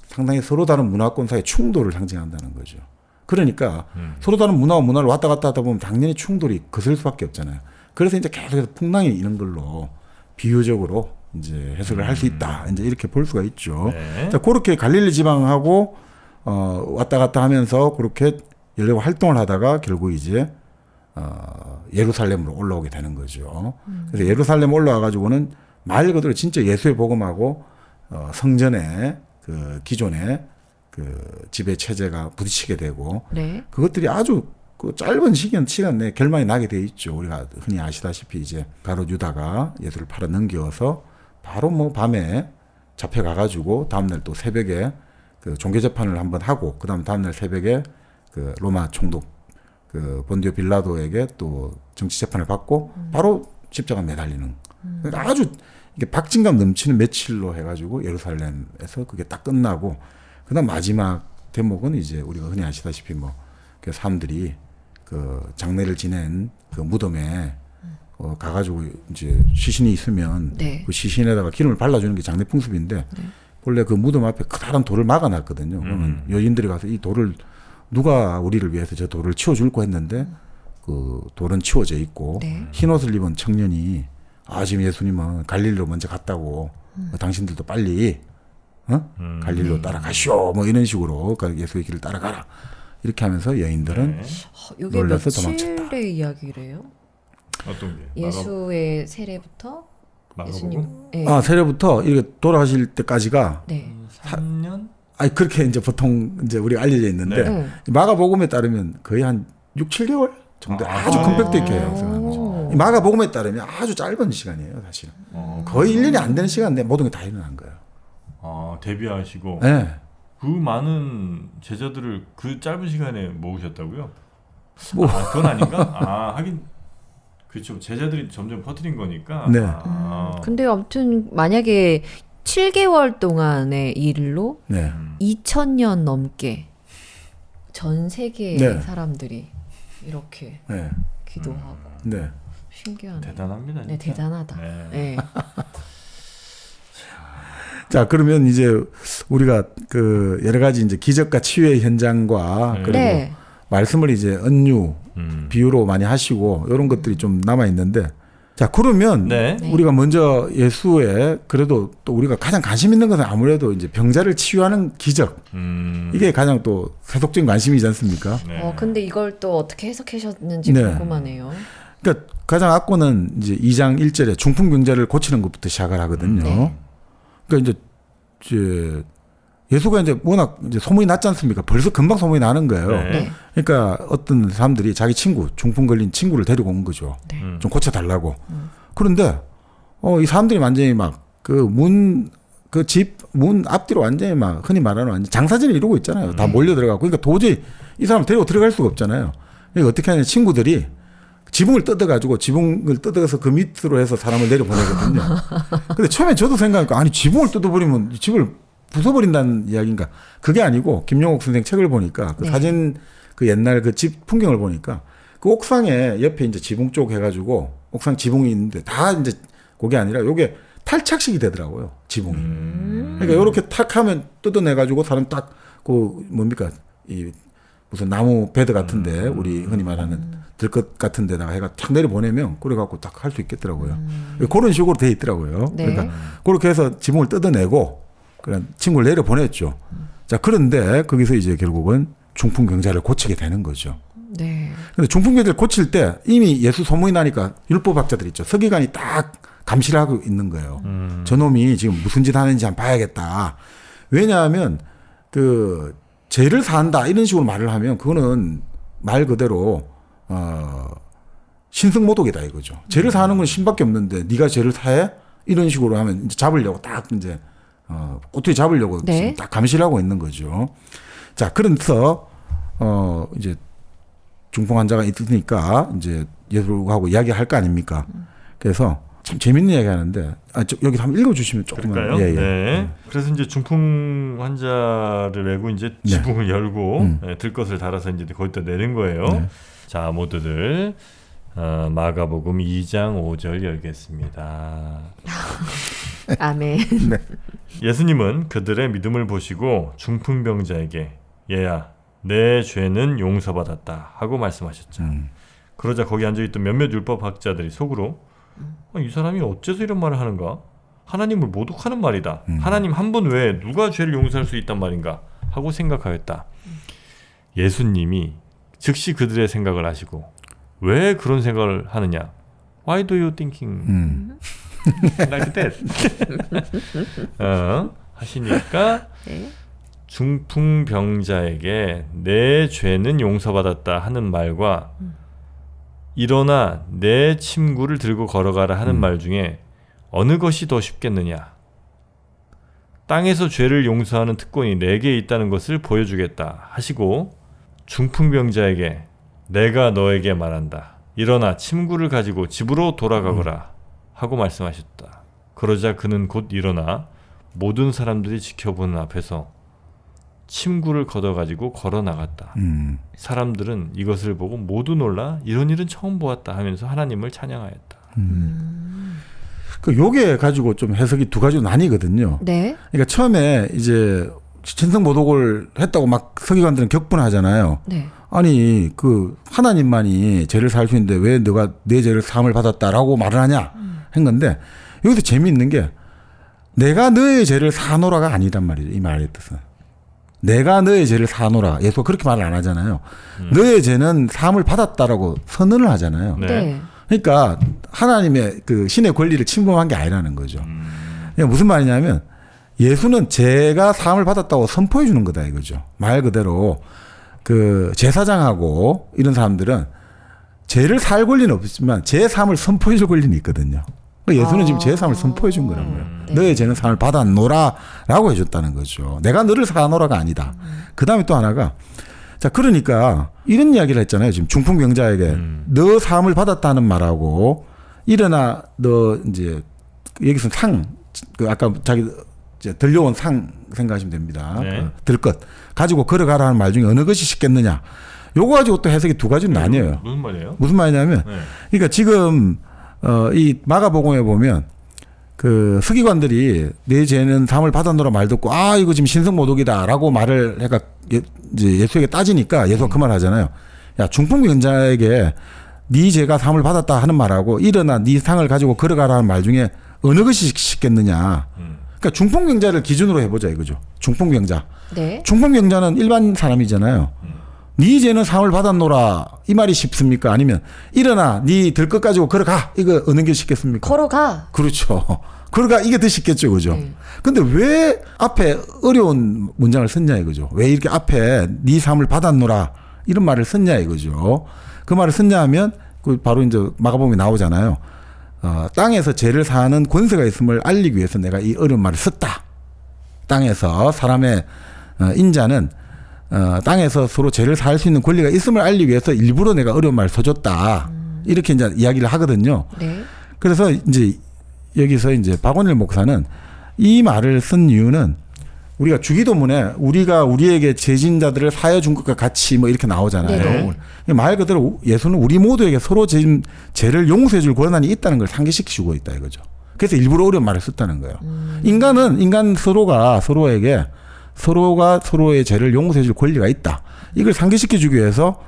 상당히 서로 다른 문화권 사이의 충돌을 상징한다는 거죠. 그러니까 서로 다른 문화와 문화를 왔다 갔다 하다 보면 당연히 충돌이 거슬 수밖에 없잖아요. 그래서 이제 계속해서 풍랑이 이런 걸로 비유적으로 이제 해석을 할 수 있다. 이제 이렇게 볼 수가 있죠. 네. 자, 그렇게 갈릴리 지방하고 왔다 갔다 하면서 그렇게 여러 활동을 하다가 결국 이제 예루살렘으로 올라오게 되는 거죠. 그래서 예루살렘 올라와가지고는 말 그대로 진짜 예수의 복음하고 성전의 그 기존의 그 지배 체제가 부딪히게 되고 네. 그것들이 아주 그 짧은 시간 내에 결말이 나게 돼 있죠. 우리가 흔히 아시다시피 이제 바로 유다가 예수를 팔아 넘겨서 바로 뭐 밤에 잡혀가가지고 다음날 또 새벽에 그 종교 재판을 한번 하고 그다음날 새벽에 그 로마 총독 그 본디오 빌라도에게 또 정치 재판을 받고 바로 십자가 매달리는. 그러니까 아주 이게 박진감 넘치는 며칠로 해가지고 예루살렘에서 그게 딱 끝나고 그다음 마지막 대목은 이제 우리가 흔히 아시다시피 뭐 그 사람들이 그 장례를 지낸 그 무덤에 가가지고 이제 시신이 있으면 네. 그 시신에다가 기름을 발라주는 게 장례 풍습인데 원래 그 무덤 앞에 커다란 돌을 막아놨거든요. 그러면 여인들이 가서 이 돌을 누가 우리를 위해서 저 돌을 치워줄고 했는데 그 돌은 치워져 있고 네. 흰 옷을 입은 청년이 지금 예수님은 갈릴리로 먼저 갔다고 당신들도 빨리 갈릴리로 따라가시오 뭐 이런 식으로 예수의 길을 따라가라 이렇게 하면서 여인들은 이게 놀라서 도망쳤다. 며칠의 이야기래요? 어떤 게? 예수의 세례부터 예수님. 네. 세례부터 이렇게 돌아가실 때까지가 네. 3년? 그렇게 이제 보통 이제 우리가 알려져 있는데 네. 마가복음에 따르면 거의 한 6, 7개월 정도 아주 컴팩트 있게 형성하는 거죠. 이 마가복음에 따르면 아주 짧은 시간이에요, 사실은. 거의 1년이 안 되는 시간인데 모든 게 다 일어난 거예요. 데뷔하시고 네. 그 많은 제자들을 그 짧은 시간에 모으셨다고요? 뭐. 그건 아닌가? 하긴 그렇죠. 제자들이 점점 퍼뜨린 거니까. 네. 근데 아무튼 만약에 7개월 동안의 일로 네. 2000년 넘게 전 세계의 네. 사람들이 이렇게 네. 기도하고 네. 신기하네. 대단합니다. 네, 진짜. 대단하다. 네. 네. 자, 그러면 이제 우리가 그 여러 가지 이제 기적과 치유의 현장과 그리고 네. 말씀을 이제 은유 비유로 많이 하시고 이런 것들이 좀 남아 있는데 자, 그러면 네. 우리가 먼저 예수의 그래도 또 우리가 가장 관심 있는 것은 아무래도 이제 병자를 치유하는 기적. 이게 가장 또 세속적인 관심이지 않습니까? 네. 근데 이걸 또 어떻게 해석하셨는지 네. 궁금하네요. 그러니까 가장 악고는 이제 2장 1절에 중풍병자를 고치는 것부터 시작을 하거든요. 네. 그러니까 이제 예수가 이제 워낙 이제 소문이 났지 않습니까? 벌써 금방 소문이 나는 거예요. 네. 그러니까 어떤 사람들이 자기 친구, 중풍 걸린 친구를 데리고 온 거죠. 네. 좀 고쳐달라고. 그런데 이 사람들이 완전히 막 그 집 문 앞뒤로 완전히 막 흔히 말하는 완전 장사진을 이루고 있잖아요. 다 몰려 들어가고. 그러니까 도저히 이 사람 데리고 들어갈 수가 없잖아요. 그러니까 어떻게 하냐, 친구들이 지붕을 뜯어가지고 지붕을 뜯어서 그 밑으로 해서 사람을 내려보내거든요. 근데 처음에 저도 생각하니까 아니 지붕을 뜯어버리면 이 집을 부숴버린다는 이야기인가. 그게 아니고 김용옥 선생 책을 보니까 그 네. 사진 그 옛날 그 집 풍경을 보니까 그 옥상에 옆에 이제 지붕 쪽 해가지고 옥상 지붕이 있는데 다 이제 그게 아니라 요게 탈착식이 되더라고요. 지붕이. 그러니까 요렇게 탁 하면 뜯어내가지고 사람 딱 그 뭡니까 이 무슨 나무 베드 같은데 우리 흔히 말하는 들것 같은 데다가 해가 탁 내려보내면 그래갖고 딱 할 수 있겠더라고요. 그런 식으로 돼 있더라고요. 네. 그러니까 그렇게 해서 지붕을 뜯어내고 그런 친구를 내려보냈죠. 자, 그런데 거기서 이제 결국은 중풍병자를 고치게 되는 거죠. 네. 근데 중풍병자를 고칠 때 이미 예수 소문이 나니까 율법학자들 있죠. 서기관이 딱 감시를 하고 있는 거예요. 저놈이 지금 무슨 짓 하는지 한번 봐야겠다. 왜냐하면 그 죄를 사한다 이런 식으로 말을 하면 그거는 말 그대로 신승모독이다 이거죠. 죄를 사하는 건 신밖에 없는데 네가 죄를 사해? 이런 식으로 하면 이제 잡으려고 딱 이제 꼬투리 잡으려고 네. 지금 딱 감시를 하고 있는 거죠. 자, 그래서 이제 중풍 환자가 있으니까 이제 예수하고 이야기할 거 아닙니까? 그래서 참 재밌는 이야기 하는데 여기 한번 읽어주시면 조금만. 그럴까요? 예, 예. 네. 그래서 이제 중풍 환자를 메고 이제 지붕을 열고 들것을 달아서 이제 거기다 내린 거예요. 네. 자, 모두들 마가복음 2장 5절 열겠습니다. 아멘. 네. 예수님은 그들의 믿음을 보시고 중풍병자에게 얘야 내 죄는 용서받았다 하고 말씀하셨죠. 그러자 거기 앉아있던 몇몇 율법학자들이 속으로 이 사람이 어째서 이런 말을 하는가? 하나님을 모독하는 말이다. 하나님 한 분 외에 누가 죄를 용서할 수 있단 말인가? 하고 생각하였다. 예수님이 즉시 그들의 생각을 아시고 왜 그런 생각을 하느냐? Why do you thinking like that? 하시니까 네. 중풍병자에게 내 죄는 용서받았다 하는 말과 일어나 내 침구를 들고 걸어가라 하는 말 중에 어느 것이 더 쉽겠느냐? 땅에서 죄를 용서하는 특권이 내게 있다는 것을 보여주겠다 하시고 중풍병자에게 내가 너에게 말한다. 일어나 침구를 가지고 집으로 돌아가거라 하고 말씀하셨다. 그러자 그는 곧 일어나 모든 사람들이 지켜보는 앞에서 침구를 걷어가지고 걸어 나갔다. 사람들은 이것을 보고 모두 놀라 이런 일은 처음 보았다 하면서 하나님을 찬양하였다. 그 요게 가지고 좀 해석이 두 가지로 나뉘거든요. 네. 그러니까 처음에 이제 신성모독을 했다고 막 서기관들은 격분하잖아요. 네. 아니 그 하나님만이 죄를 사할 수 있는데 왜 너가 내 죄를 사함을 받았다라고 말을 하냐 한 건데 여기서 재미있는 게 내가 너의 죄를 사노라가 아니란 말이죠. 이 말의 뜻은. 내가 너의 죄를 사노라. 예수가 그렇게 말을 안 하잖아요. 너의 죄는 사함을 받았다라고 선언을 하잖아요. 네. 네. 그러니까 하나님의 그 신의 권리를 침범한 게 아니라는 거죠. 그러니까 무슨 말이냐면 예수는 죄가 사함을 받았다고 선포해 주는 거다 이거죠. 말 그대로 그 제사장하고 이런 사람들은 죄를 살 권리는 없지만 죄 사함을 선포해 줄 권리는 있거든요. 그러니까 예수는 지금 죄 사함을 선포해 준 거란 거예요. 네. 너의 죄는 사함을 받았노라라고 해줬다는 거죠. 내가 너를 사노라가 아니다. 그 다음에 또 하나가 자 그러니까 이런 이야기를 했잖아요. 지금 중풍병자에게 너 사함을 받았다는 말하고 일어나 너 이제 여기서 그 아까 자기 이제 들려온 상 생각하시면 됩니다. 네. 들것 가지고 걸어가라는 말 중에 어느 것이 쉽겠느냐. 요거 가지고 또 해석이 두 가지로 나뉘어요. 무슨 말이에요? 무슨 말이냐면 네. 그러니까 지금 이 마가복음에 보면 그 서기관들이 내 죄는 사함을 받았노라 말 듣고 아 이거 지금 신성모독이다라고 말을 해가 이제 예수에게 따지니까 예수가 그 말 하잖아요. 야 중풍병자에게 네 죄가 사함을 받았다 하는 말하고 일어나 네 상을 가지고 걸어가라는 말 중에 어느 것이 쉽겠느냐. 그러니까 중풍병자를 기준으로 해보자 이거죠. 중풍병자. 네. 중풍병자는 일반 사람이잖아요. 네 죄는 사함을 받았노라 이 말이 쉽습니까? 아니면 일어나 네 들것 가지고 걸어가 이거 어느 게 쉽겠습니까? 걸어가. 그렇죠. 걸어가 이게 더 쉽겠죠, 그죠? 네. 근데 왜 앞에 어려운 문장을 썼냐 이거죠. 왜 이렇게 앞에 네 사함을 받았노라 이런 말을 썼냐 이거죠. 그 말을 썼냐 하면 그 바로 이제 마가복음에 나오잖아요. 땅에서 죄를 사하는 권세가 있음을 알리기 위해서 내가 이 어려운 말을 썼다. 땅에서 사람의 인자는 땅에서 서로 죄를 사할 수 있는 권리가 있음을 알리기 위해서 일부러 내가 어려운 말을 써줬다. 이렇게 이제 이야기를 하거든요. 네. 그래서 이제 여기서 이제 박원일 목사는 이 말을 쓴 이유는 우리가 주기도문에 우리가 우리에게 죄진자들을 사하여 준 것과 같이 뭐 이렇게 나오잖아요. 네네. 말 그대로 예수는 우리 모두에게 서로 죄를 용서해 줄 권한이 있다는 걸 상기시키고 있다 이거죠. 그래서 일부러 어려운 말을 썼다는 거예요. 인간 서로가 서로에게 서로가 서로의 죄를 용서해 줄 권리가 있다. 이걸 상기시켜 주기 위해서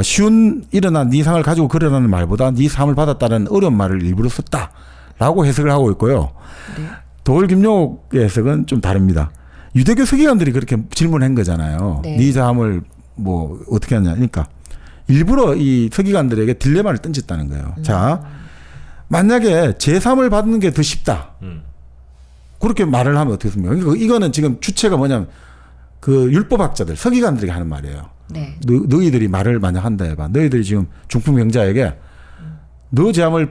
쉬운 일어나 네 상을 가지고 걸으라는 말보다 네 사함을 받았다는 어려운 말을 일부러 썼다라고 해석을 하고 있고요. 네. 도올 김용옥의 해석은 좀 다릅니다. 유대교 서기관들이 그렇게 질문한 거잖아요. 네 사함을 뭐 어떻게 하냐. 그러니까 일부러 이 서기관들에게 딜레마를 던졌다는 거예요. 자, 만약에 제사함을 받는 게 더 쉽다. 그렇게 말을 하면 어떻겠습니까? 그러니까 이거는 지금 주체가 뭐냐면 그 율법학자들, 서기관들에게 하는 말이에요. 네. 너희들이 말을 만약 한다 해봐. 너희들이 지금 중풍병자에게 너 제함을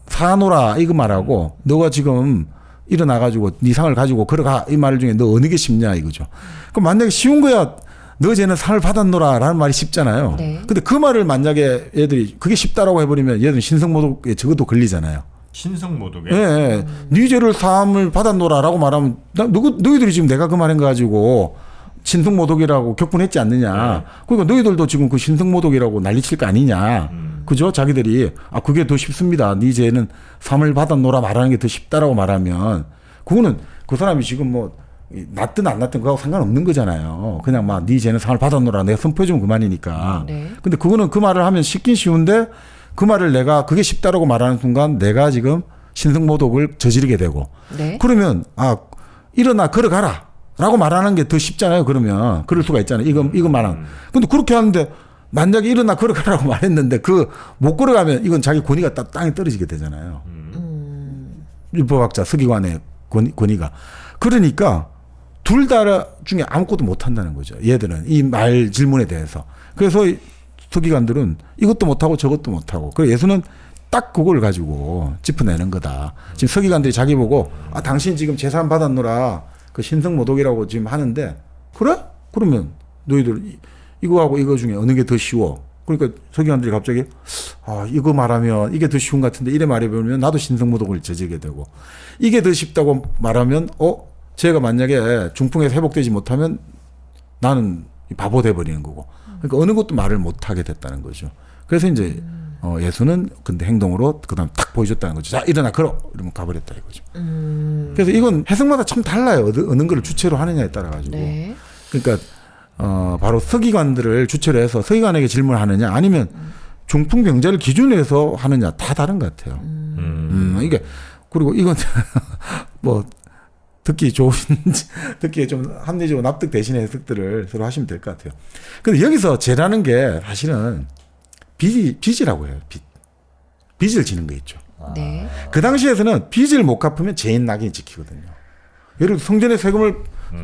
사노라 이거 말하고 너가 지금 일어나가지고 네 상을 가지고 걸어가 이 말 중에 너 어느 게 쉽냐 이거죠. 그럼 만약에 쉬운 거야 너 쟤는 상을 받았노라 라는 말이 쉽잖아요. 네. 근데 그 말을 만약에 얘들이 그게 쉽다라고 해버리면 얘들은 신성모독에 적어도 걸리잖아요. 신성모독에? 예. 네 죄를 사함을 받았노라 라고 말하면 너희들이 지금 내가 그 말 해가지고 신성모독이라고 격분했지 않느냐. 네. 그러니까 너희들도 지금 그 신성모독이라고 난리칠 거 아니냐. 그죠? 자기들이 아 그게 더 쉽습니다. 네 죄는 사함을 받았노라 말하는 게 더 쉽다라고 말하면 그거는 그 사람이 지금 뭐 낫든 안 낫든 그거하고 상관없는 거잖아요. 그냥 막 네 죄는 사함을 받았노라 내가 선포해주면 그만이니까. 네. 근데 그거는 그 말을 하면 쉽긴 쉬운데 그 말을 내가 그게 쉽다라고 말하는 순간 내가 지금 신성모독을 저지르게 되고 네. 그러면 아 일어나 걸어가라 라고 말하는 게 더 쉽잖아요. 그러면 그럴 수가 있잖아요. 이것만은. 근데 그렇게 하는데 만약에 일어나 걸어가라고 말했는데 그 못 걸어가면 이건 자기 권위가 딱 땅에 떨어지게 되잖아요. 율법학자 서기관의 권위가. 그러니까 둘 다 중에 아무것도 못 한다는 거죠. 얘들은 이 말 질문에 대해서. 그래서 서기관들은 이것도 못하고 저것도 못하고. 그래서 예수는 딱 그걸 가지고 짚어내는 거다. 지금 서기관들이 자기 보고 아 당신 지금 제사함 받았노라 그 신성모독이라고 지금 하는데 그래? 그러면 너희들 이거하고 이거 중에 어느 게 더 쉬워? 그러니까 서기관들이 갑자기 이거 말하면 이게 더 쉬운 것 같은데 이래 말해보면 나도 신성모독을 저지게 되고 이게 더 쉽다고 말하면 제가 만약에 중풍에서 회복되지 못하면 나는 바보 돼버리는 거고 그러니까 어느 것도 말을 못하게 됐다는 거죠. 그래서 이제 예수는 근데 행동으로 그다음 딱 보여줬다는 거죠. 자 일어나 걸어 이러면 가버렸다 이거죠. 그래서 이건 해석마다 참 달라요. 어느 걸 주체로 하느냐에 따라 가지고. 네. 그러니까 바로 서기관들을 주체로 해서 서기관에게 질문하느냐 아니면 중풍병자를 기준으로 해서 하느냐 다 다른 것 같아요. 이게 그리고 이건 뭐 듣기 좀 합리적으로 납득되시는 해석들을 서로 하시면 될 것 같아요. 근데 여기서 죄라는 게 사실은 빚이라고 해요. 빚을 지는 거 있죠. 네. 그 당시에서는 빚을 못 갚으면 죄인 낙인이 찍히거든요. 예를 들어 성전에 세금을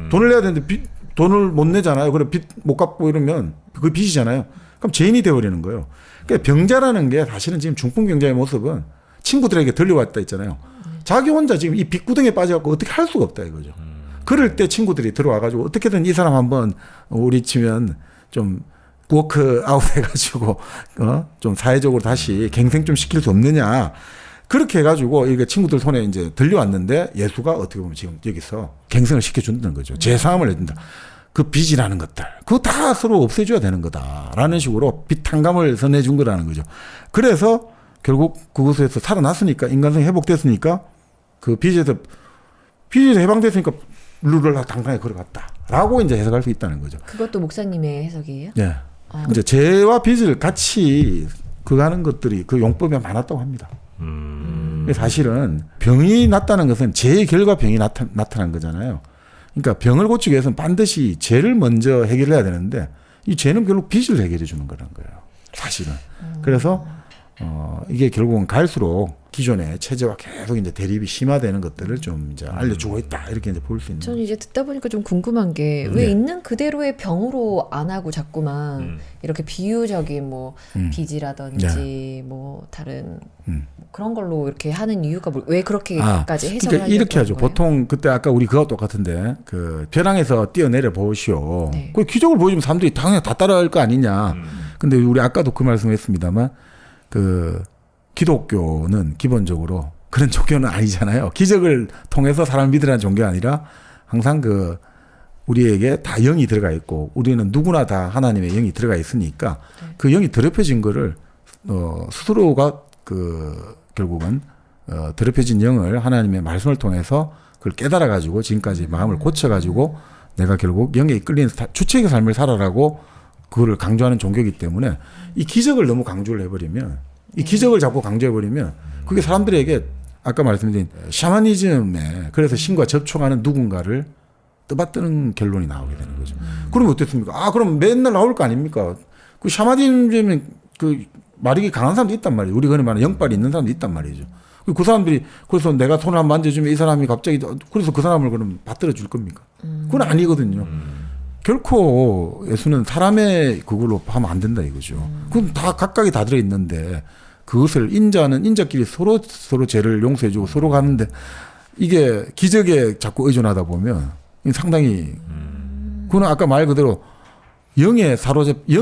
돈을 내야 되는데 돈을 못 내잖아요. 그래 빚 못 갚고 이러면 그게 빚이잖아요. 그럼 죄인이 되어버리는 거예요. 그러니까 병자라는 게 사실은 지금 중풍병자의 모습은 친구들에게 들려왔다 있잖아요. 자기 혼자 지금 이 빚구덩이에 빠져갖고 어떻게 할 수가 없다 이거죠. 그럴 때 친구들이 들어와가지고 어떻게든 이 사람 한번 우리 치면 좀 워크아웃 해가지고 좀 사회적으로 다시 갱생 좀 시킬 수 없느냐. 그렇게 해가지고 이게 친구들 손에 이제 들려왔는데 예수가 어떻게 보면 지금 여기서 갱생을 시켜준다는 거죠. 재사함을 해준다. 그 빚이라는 것들. 그거 다 서로 없애줘야 되는 거다라는 식으로 빚 탕감을 선해준 거라는 거죠. 그래서 결국 그곳에서 살아났으니까 인간성이 회복됐으니까 그 빚에서 해방됐으니까 룰을 당당히 걸어갔다라고 이제 해석할 수 있다는 거죠. 그것도 목사님의 해석이에요? 네. 이제 죄와 빚을 같이 하는 것들이 그 용법에 많았다고 합니다. 사실은 병이 났다는 것은 죄의 결과 병이 나타난 거잖아요. 그러니까 병을 고치기 위해서는 반드시 죄를 먼저 해결해야 되는데 이 죄는 결국 빚을 해결해 주는 거라는 거예요. 사실은. 그래서 이게 결국은 갈수록 기존의 체제와 계속 이제 대립이 심화되는 것들을 좀 이제 알려주고 있다 이렇게 이제 볼 수 있는. 저는 이제 듣다 보니까 좀 궁금한 게 왜 있는 그대로의 병으로 안 하고 자꾸만 이렇게 비유적인 뭐 빚이라든지 뭐 다른 뭐 그런 걸로 이렇게 하는 이유가 왜 그렇게까지 해석을 그러니까 하려고 이렇게 하죠. 거예요? 보통 그때 아까 우리 그거 똑같은데 그 벼랑에서 뛰어내려 보시오. 네. 그 기적을 보여주면 사람들이 당연히 다 따라할 거 아니냐. 근데 우리 아까도 그 말씀했습니다만 그 기독교는 기본적으로 그런 종교는 아니잖아요. 기적을 통해서 사람을 믿으라는 종교가 아니라 항상 그 우리에게 다 영이 들어가 있고 우리는 누구나 다 하나님의 영이 들어가 있으니까 그 영이 더럽혀진 거를 스스로가 그 결국은 더럽혀진 영을 하나님의 말씀을 통해서 그걸 깨달아 가지고 지금까지 마음을 고쳐 가지고 내가 결국 영에 이끌리는 주체의 삶을 살아라고 그거를 강조하는 종교이기 때문에 이 기적을 너무 강조를 해버리면 이 기적을 자꾸 강조해버리면 그게 사람들에게 아까 말씀드린 샤머니즘에 그래서 신과 접촉하는 누군가를 떠받드는 결론이 나오게 되는 거죠. 그러면 어땠습니까? 그럼 맨날 나올 거 아닙니까? 그 샤머니즘에 그 마력이 강한 사람도 있단 말이에요. 우리가 흔히 말하는 영빨이 있는 사람도 있단 말이죠. 그 사람들이 그래서 내가 손을 한번 만져주면 이 사람이 갑자기 그래서 그 사람을 그럼 받들어 줄 겁니까? 그건 아니거든요. 결코 예수는 사람의 그걸로 하면 안 된다 이거죠. 그건 다 각각이 다 들어 있는데 그것을 인자끼리 서로 죄를 용서해주고 서로 가는데 이게 기적에 자꾸 의존하다 보면 상당히 그건 아까 말 그대로 영에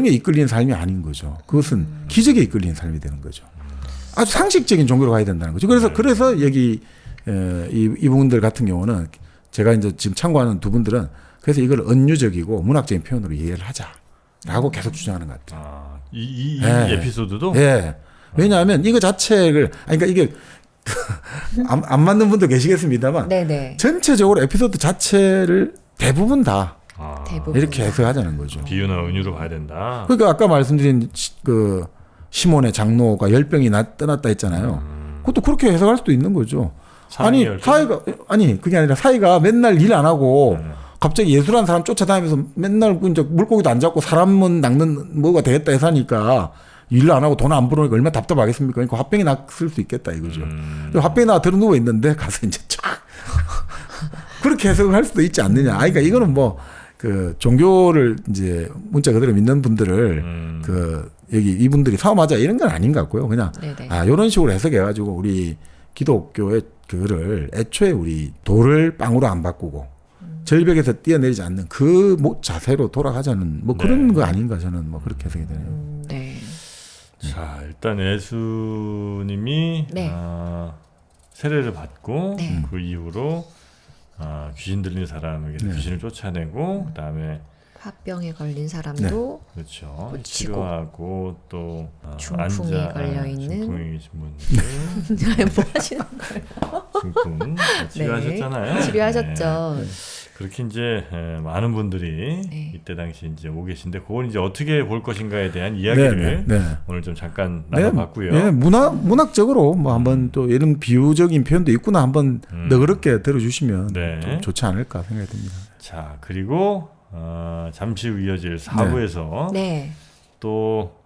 이끌리는 삶이 아닌 거죠. 그것은 기적에 이끌리는 삶이 되는 거죠. 아주 상식적인 종교로 가야 된다는 거죠. 그래서 여기 이분들 같은 경우는 제가 이제 지금 참고하는 두 분들은 그래서 이걸 은유적이고 문학적인 표현으로 이해를 하자라고 계속 주장하는 것 같아요. 이 에피소드도? 네. 왜냐하면 이거 자체를 그러니까 이게 안 맞는 분도 계시겠습니다만 네네. 전체적으로 에피소드 자체를 대부분 다 대부분. 이렇게 해석하자는 거죠. 비유나 은유로 봐야 된다. 그러니까 아까 말씀드린 그 시몬의 장로가 10병이 떠났다 했잖아요. 그것도 그렇게 해석할 수도 있는 거죠. 아니 그게 아니라 사이가 맨날 일 안 하고 갑자기 예수라는 사람 쫓아다니면서 맨날 이제 물고기도 안 잡고 사람은 낚는 뭐가 되겠다 해서 하니까 일 안 하고 돈 안 벌으니까 얼마나 답답하겠습니까? 그러니까 화병이 났을 수 있겠다 이거죠. 화병이 나 들어 누워 있는데 가서 이제 쫙 그렇게 해석을 할 수도 있지 않느냐. 그러니까 이거는 뭐 그 종교를 이제 문자 그대로 믿는 분들을 그 여기 이분들이 사움하자 이런 건 아닌 것 같고요. 그냥 이런 식으로 해석해가지고 우리 기독교의 그거를 애초에 우리 돌을 빵으로 안 바꾸고 절벽에서 뛰어내리지 않는 그 자세로 돌아가자는 뭐 그런 거 아닌가 저는 뭐 그렇게 해석이 되네요. 네. 자, 일단 예수님이 네. 세례를 받고 네. 그 이후로 귀신 들린 사람에게 네. 귀신을 쫓아내고 그다음에 화병에 걸린 사람도 그렇죠. 고치고. 치료하고 또 중풍에 걸려 있는 중풍에 계신 분들 뭐 하시는 거예요? 중풍 치료하셨잖아요. 치료하셨죠. 네. 그렇게 이제 많은 분들이 네. 이때 당시 이제 오 계신데 그걸 이제 어떻게 볼 것인가에 대한 이야기를 오늘 좀 잠깐 나눠봤고요. 네, 문학적으로 뭐 한번 또 이런 비유적인 표현도 있구나 한번 너그럽게 들어주시면 좀 좋지 않을까 생각이 듭니다. 자, 그리고 잠시 후 이어질 4부에서 네. 또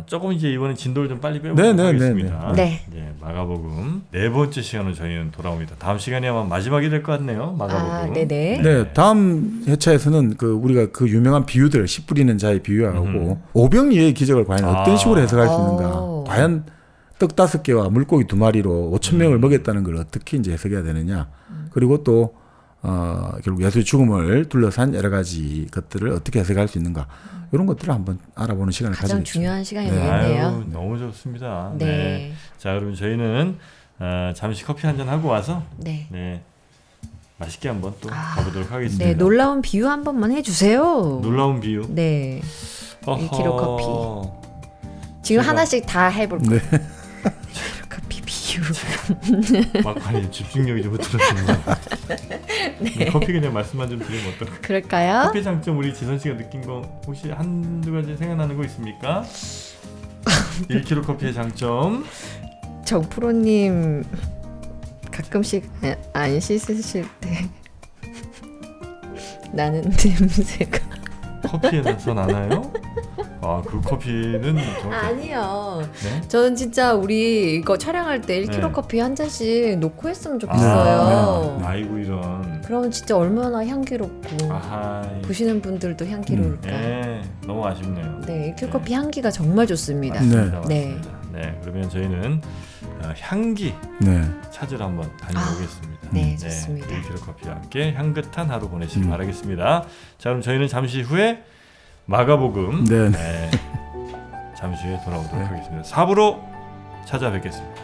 조금 이제 이번에 진도를 좀 빨리 빼보도록 하겠습니다. 네. 네, 마가복음 4번째 시간으로 저희는 돌아옵니다. 다음 시간이 아마 마지막이 될 것 같네요. 마가복음. 네네. 네, 다음 회차에서는 우리가 그 유명한 비유들 씨 뿌리는 자의 비유하고 오병이의 기적을 과연 어떤 식으로 해석할 수 있는가? 과연 떡 5개와 물고기 2마리로 5,000명을 먹였다는 걸 어떻게 이제 해석해야 되느냐? 그리고 또 결국 예수의 죽음을 둘러싼 여러 가지 것들을 어떻게 해석할 수 있는가? 이런 것들을 한번 알아보는 시간을 가지고 가장 중요한 시간이 네. 되겠네요. 너무 좋습니다. 네. 네. 자, 그러면 저희는 잠시 커피 한잔 하고 와서 네. 맛있게 한번 또 가보도록 하겠습니다. 네, 놀라운 비유 한 번만 해주세요. 놀라운 비유. 네. 어허. 1kg 커피. 지금 하나씩 다 해볼까요? 네. 1kg 커피 비유. 막판에 집중력이 좀 흐트러집니다. 커피 그냥 말씀만 좀 드리면 어떨까요? 그럴까요? 커피 장점 우리 지선 씨가 느낀 거 혹시 한두 가지 생각나는 거 있습니까? 1kg 커피의 장점. 정프로님 가끔씩 안 씻으실 때 나는 냄새가 커피에서 나나요? 그 커피는 아니요. 네? 저는 진짜 우리 이거 촬영할 때 1kg 네. 커피 한 잔씩 놓고 했으면 좋겠어요. 아이고 이런. 그러면 진짜 얼마나 향기롭고 아하이. 보시는 분들도 향기로울까. 네, 너무 아쉽네요. 네, 1kg 커피 향기가 정말 좋습니다. 맞습니다. 네. 맞습니다. 네, 그러면 저희는 향기 찾으러 한번 다녀오겠습니다. 네, 좋습니다. 1kg 커피와 함께 향긋한 하루 보내시길 바라겠습니다. 자, 그럼 저희는 잠시 후에 마가복음 잠시 후에 돌아오도록 하겠습니다. 4부로 찾아뵙겠습니다.